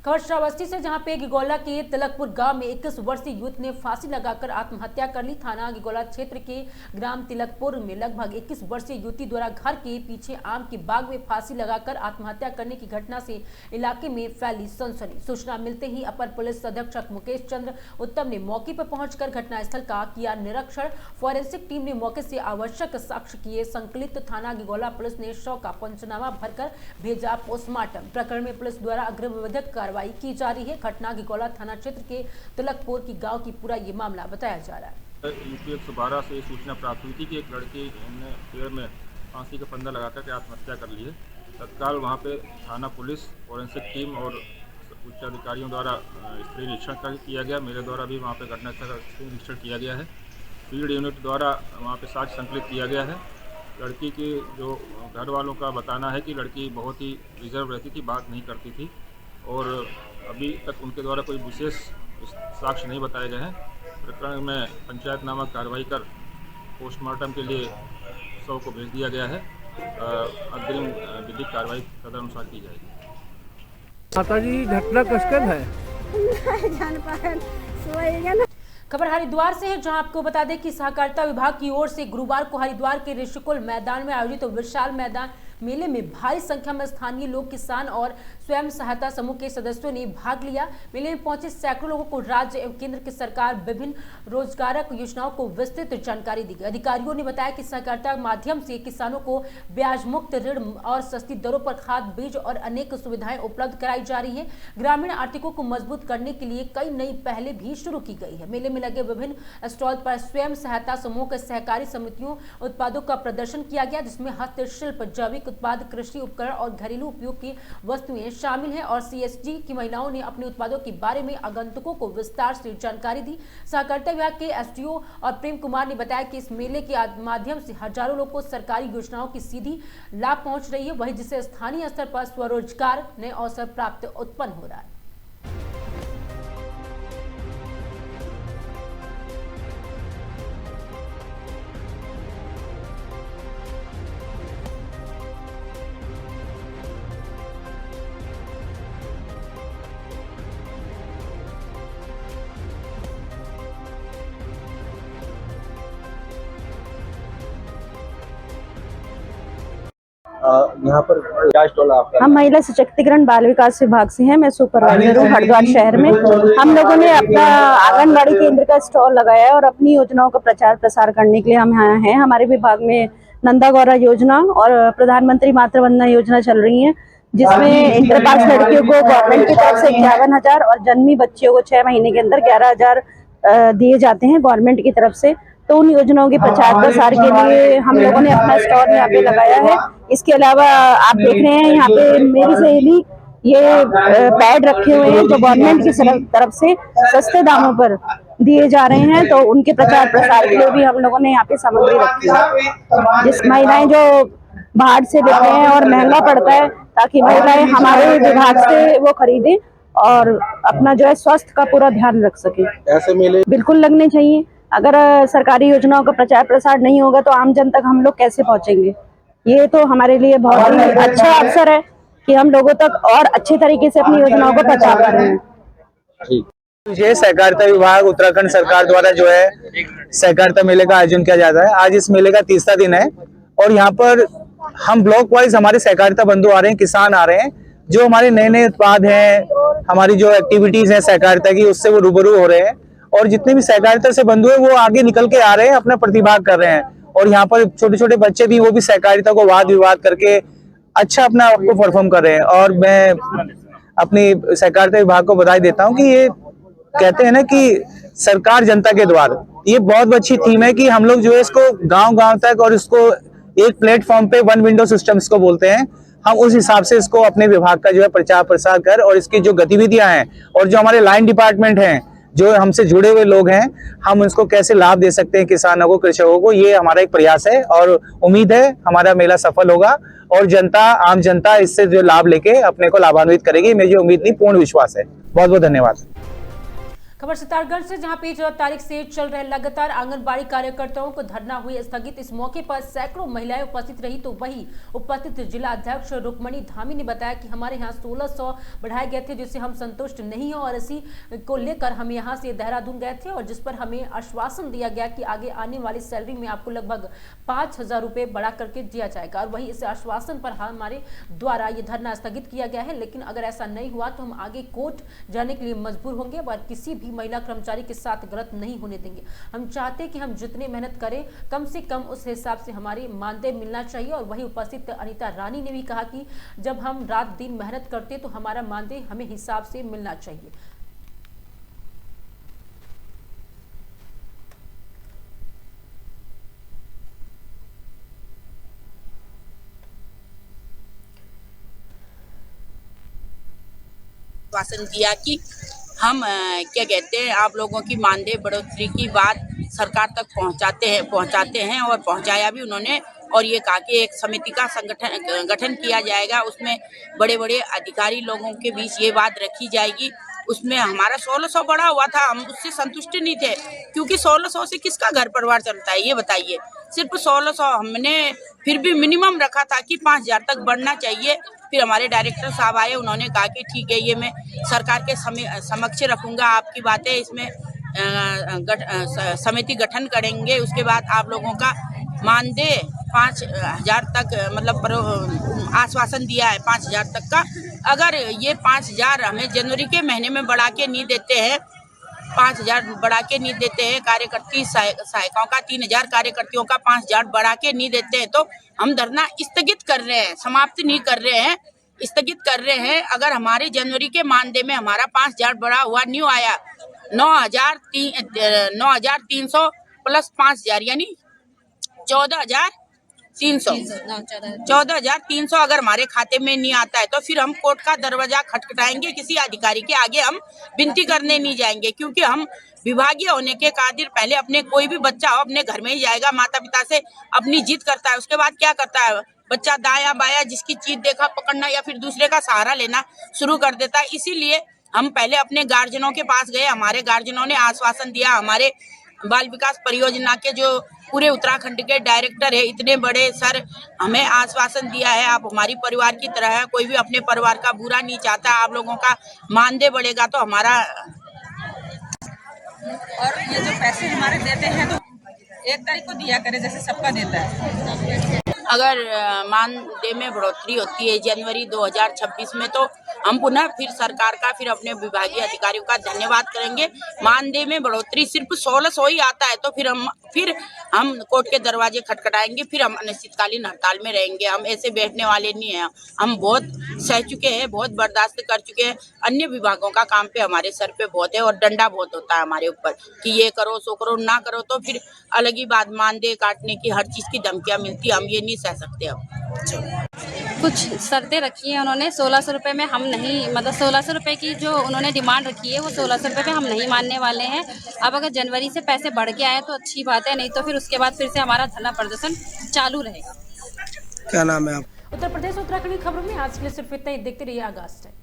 खबर श्रावस्ती से, जहां पे गिगौला के तिलकपुर गांव में 21 वर्षीय युवक ने फांसी लगाकर आत्महत्या कर ली। थाना गिगौला क्षेत्र के ग्राम तिलकपुर में लगभग 21 वर्षीय युवती द्वारा घर के पीछे आम के बाग में फांसी लगाकर आत्महत्या करने की घटना से इलाके में फैली सनसनी। सूचना मिलते ही अपर पुलिस अधीक्षक मुकेश चंद्र उत्तम ने मौके पर पहुंचकर घटनास्थल का किया निरीक्षण। फॉरेंसिक टीम ने मौके से आवश्यक साक्ष्य किए। संकलित थाना गिगौला पुलिस ने शव का पंचनामा भरकर भेजा पोस्टमार्टम। प्रकरण में पुलिस द्वारा अग्रिम विधिक कार्रवाई की जा रही है। घटना गिगौला थाना क्षेत्र के तिलकपुर की गांव की पूरा ये मामला बताया जा रहा है। यूपी 112 से सूचना प्राप्त हुई थी कि एक लड़की ने पेड़ में फांसी का फंदा लगाकर के आत्महत्या कर ली है। तत्काल वहां पे थाना पुलिस, फॉरेंसिक टीम और उच्च अधिकारियों द्वारा स्थलीय निरीक्षण किया गया। मेरे द्वारा भी वहाँ पे घटनास्थल का स्थलीय निरीक्षण किया गया है। फील्ड यूनिट द्वारा वहाँ पे साक्ष्य संकलित किया गया है। लड़की के जो घर वालों का बताना है कि लड़की बहुत ही रिजर्व रहती थी, बात नहीं करती थी, और अभी तक उनके द्वारा कोई विशेष साक्ष्य नहीं बताए गए हैं। प्रकरण में पंचायतनामा कार्रवाई कर पोस्टमार्टम के लिए शव को भेज दिया गया है। अग्रिम विधिक कार्रवाई तदनुसार की जाएगी। माता जी, घटना कब है? खबर हरिद्वार से है, जहां आपको बता दें कि सहकारिता विभाग की ओर से गुरुवार को हरिद्वार के ऋषिकुल मैदान में आयोजित विशाल मैदान मेले में भारी संख्या में स्थानीय लोग, किसान और स्वयं सहायता समूह के सदस्यों ने भाग लिया। मेले में पहुंचे सैकड़ों लोगों को राज्य एवं केंद्र की सरकार विभिन्न रोजगारक योजनाओं को विस्तृत जानकारी दी गई। अधिकारियों ने बताया कि सहकारिता के माध्यम से किसानों को ब्याज मुक्त ऋण और सस्ती दरों पर खाद, बीज और अनेक सुविधाएं उपलब्ध कराई जा रही है। ग्रामीण आर्थिकों को मजबूत करने के लिए कई नई पहले भी शुरू की गई है। मेले में लगे विभिन्न स्टॉल पर स्वयं सहायता समूह के सहकारी समितियों उत्पादों का प्रदर्शन किया गया, जिसमें हस्तशिल्प, जैविक अधिक उत्पाद, कृषि उपकरण और घरेलू उपयोग की वस्तुएं शामिल हैं और CSG की महिलाओं ने अपने उत्पादों के बारे में आगंतुकों को विस्तार से जानकारी दी। सहकारिता विभाग के SDO और प्रेम कुमार ने बताया कि इस मेले के माध्यम से हजारों लोगों को सरकारी योजनाओं की सीधी लाभ पहुंच रही है, वहीं जिससे स्थानीय स्तर पर स्वरोजगार नए अवसर प्राप्त उत्पन्न हो रहा है। यहाँ पर क्या स्टॉल है आपका? हम महिला सशक्तिकरण बाल विकास विभाग से हैं। मैं सुपरवाइजर हूँ हरिद्वार शहर में। हम लोगों ने अपना आंगनबाड़ी केंद्र का स्टॉल लगाया है और अपनी योजनाओं का प्रचार प्रसार करने के लिए हम यहाँ हैं। हमारे विभाग में नंदा गौरा योजना और प्रधानमंत्री मातृ वंदना योजना चल रही है, जिसमें इंटर पास लड़कियों को गवर्नमेंट की तरफ से 51,000 और जन्मी बच्चियों को 6 महीने के अंदर 11,000 दिए जाते हैं गवर्नमेंट की तरफ से। तो उन योजनाओं के प्रचार प्रसार के लिए हम लोगों ने अपना स्टॉल यहाँ पे लगाया है। इसके अलावा आप देख रहे हैं यहाँ पे मेरी सहेली ये पैड रखे हुए हैं जो गवर्नमेंट की तरफ से सस्ते दामों पर दिए जा रहे हैं, तो उनके प्रचार प्रसार के लिए भी हम लोगों ने यहाँ पे सामग्री रखी है, जिस महिलाएं जो बाहर से लेते हैं और महंगा पड़ता है, ताकि महिलाएं हमारे विभाग से वो खरीदें और अपना जो है स्वास्थ्य का पूरा ध्यान रख सके। ऐसे मेले बिल्कुल लगने चाहिए। अगर सरकारी योजनाओं का प्रचार प्रसार नहीं होगा तो आम जन तक हम लोग कैसे पहुंचेंगे? ये तो हमारे लिए बहुत ही अच्छा अवसर है कि हम लोगों तक और अच्छे तरीके से अपनी योजनाओं को प्रचार कर रहे हैं। ये सहकारिता विभाग उत्तराखंड सरकार द्वारा जो है सहकारिता मेले का आयोजन किया जाता है। आज इस मेले का 30वां दिन है और यहाँ पर हम ब्लॉक वाइज हमारे सहकारिता बंधु आ रहे हैं, किसान आ रहे हैं, जो हमारे नए नए उत्पाद हैं, हमारी जो एक्टिविटीज हैं सहकारिता की, उससे वो रूबरू हो रहे हैं और जितने भी सहकारिता से बंधु हैं वो आगे निकल के आ रहे हैं, अपना प्रतिभाग कर रहे हैं। और यहाँ पर छोटे छोटे बच्चे भी वो भी सहकारिता को वाद विवाद करके अच्छा अपना आपको परफॉर्म कर रहे हैं। और मैं अपनी सहकारिता विभाग को बधाई देता हूँ कि ये कहते हैं ना कि सरकार जनता के द्वार, ये बहुत अच्छी थीम है कि हम लोग जो है इसको गांव-गांव तक और इसको एक प्लेटफॉर्म पे वन विंडो सिस्टम इसको बोलते हैं, हम उस हिसाब से इसको अपने विभाग का जो है प्रचार प्रसार कर और इसकी जो गतिविधियां हैं और जो हमारे लाइन डिपार्टमेंट हैं, जो हमसे जुड़े हुए लोग हैं, हम उसको कैसे लाभ दे सकते हैं किसानों को, कृषकों को, ये हमारा एक प्रयास है और उम्मीद है हमारा मेला सफल होगा और जनता, आम जनता इससे जो लाभ लेके अपने को लाभान्वित करेगी। मेरी उम्मीद नहीं, पूर्ण विश्वास है। बहुत बहुत धन्यवाद। खबर सितारगढ़ से, जहां पे 14 तारीख से चल रहे लगातार आंगनबाड़ी कार्यकर्ताओं को धरना हुई स्थगित। इस मौके पर सैकड़ों महिलाएं उपस्थित रही, तो वही उपस्थित जिला अध्यक्ष रुक्मणी धामी ने बताया कि हमारे यहाँ 1600 बढ़ाए गए थे, जिससे हम संतुष्ट नहीं हैं और इसी को लेकर हम यहाँ से देहरादून गए थे और जिस पर हमें आश्वासन दिया गया कि आगे आने वाली सैलरी में आपको लगभग 5,000 रुपये बढ़ा करके दिया जाएगा और वही इस आश्वासन पर हमारे द्वारा ये धरना स्थगित किया गया है। लेकिन अगर ऐसा नहीं हुआ तो हम आगे कोर्ट जाने के लिए मजबूर होंगे और किसी भी महिला कर्मचारी के साथ गलत नहीं होने देंगे। हम चाहते हैं कि हम जितने मेहनत करें कम से कम उस हिसाब से हमारे मानदेय मिलना चाहिए। और वही उपस्थित अनीता रानी ने भी कहा कि जब हम रात दिन मेहनत करते तो हमारा मानदेय हमें हिसाब से मिलना चाहिए। आश्वासन दिया कि हम क्या कहते हैं, आप लोगों की मानदेय बढ़ोतरी की बात सरकार तक पहुंचाते हैं और पहुंचाया भी उन्होंने। और ये कहा कि एक समिति का गठन किया जाएगा, उसमें बड़े बड़े अधिकारी लोगों के बीच ये बात रखी जाएगी। उसमें हमारा 1600 बढ़ा हुआ था, हम उससे संतुष्ट नहीं थे, क्योंकि 1600 से किसका घर परिवार चलता है ये बताइए। सिर्फ 1600 हमने फिर भी मिनिमम रखा था कि 5000 तक बढ़ना चाहिए। फिर हमारे डायरेक्टर साहब आए, उन्होंने कहा कि ठीक है, ये मैं सरकार के समक्ष रखूंगा आपकी बातें, इसमें समिति गठन करेंगे। उसके बाद आप लोगों का मानदेय 5000 तक मतलब आश्वासन दिया है 5000 तक का। अगर ये 5000 हमें जनवरी के महीने में बढ़ा के नहीं देते हैं, 5000 बढ़ा के नहीं देते हैं, कार्यकर्ती सहायिकाओं का 3000 कार्यकर्तियों का 5000 बढ़ा के नहीं देते हैं, तो हम धरना स्थगित कर रहे हैं, समाप्त नहीं कर रहे हैं, स्थगित कर रहे हैं। अगर हमारे जनवरी के मानदेय में हमारा 5000 बढ़ा हुआ न्यू आया, 9,300 प्लस 5000 यानी 14,000 14,300 अगर हमारे खाते में नहीं आता है तो फिर हम कोर्ट का दरवाजा खटखटाएंगे, किसी अधिकारी के आगे हम विनती करने नहीं जाएंगे, क्योंकि हम विभागीय होने के कादिर पहले अपने कोई भी बच्चा हो अपने घर में ही जाएगा, माता पिता से अपनी जिद करता है, उसके बाद क्या करता है बच्चा दाया बाया जिसकी चीज देखा पकड़ना या फिर दूसरे का सहारा लेना शुरू कर देता है। इसीलिए हम पहले अपने गार्जियनों के पास गए, हमारे गार्जियनों ने आश्वासन दिया, हमारे बाल विकास परियोजना के जो पूरे उत्तराखंड के डायरेक्टर है, इतने बड़े सर, हमें आश्वासन दिया है आप हमारी परिवार की तरह है, कोई भी अपने परिवार का बुरा नहीं चाहता, आप लोगों का मानदेय बढ़ेगा तो हमारा। और ये जो पैसे हमारे देते हैं तो 1 तारीख को दिया करे जैसे सबका देता है। अगर मानदेय में बढ़ोतरी होती है जनवरी 2026 में तो हम पुनः फिर सरकार का फिर अपने विभागीय अधिकारियों का धन्यवाद करेंगे। मानदेय में बढ़ोतरी सिर्फ 1600 ही आता है तो फिर हम कोर्ट के दरवाजे खटखटाएंगे, फिर हम अनिश्चितकालीन हड़ताल में रहेंगे। हम ऐसे बैठने वाले नहीं हैं, हम बहुत सह चुके हैं, बहुत बर्दाश्त कर चुके हैं। अन्य विभागों का काम पे हमारे सर पे बहुत है और डंडा बहुत होता है हमारे ऊपर कि ये करो सो करो, ना करो तो फिर अलग ही बात, मानदेय काटने की हर चीज की धमकियां मिलती, हम ये नहीं सह सकते। अब कुछ शर्तें रखी हैं उन्होंने, 1600 रुपये में हम नहीं, मतलब 1600 रुपये की जो उन्होंने डिमांड रखी है वो 1600 रुपये पे हम नहीं मानने वाले हैं। अब अगर जनवरी से पैसे बढ़ के आए तो अच्छी बात है, नहीं तो फिर उसके बाद फिर से हमारा धरना प्रदर्शन चालू रहेगा। क्या नाम है आप? उत्तर प्रदेश उत्तराखंड की खबरों में आज के लिए सिर्फ इतना ही। देखते रहिए आगाज़ टाइम।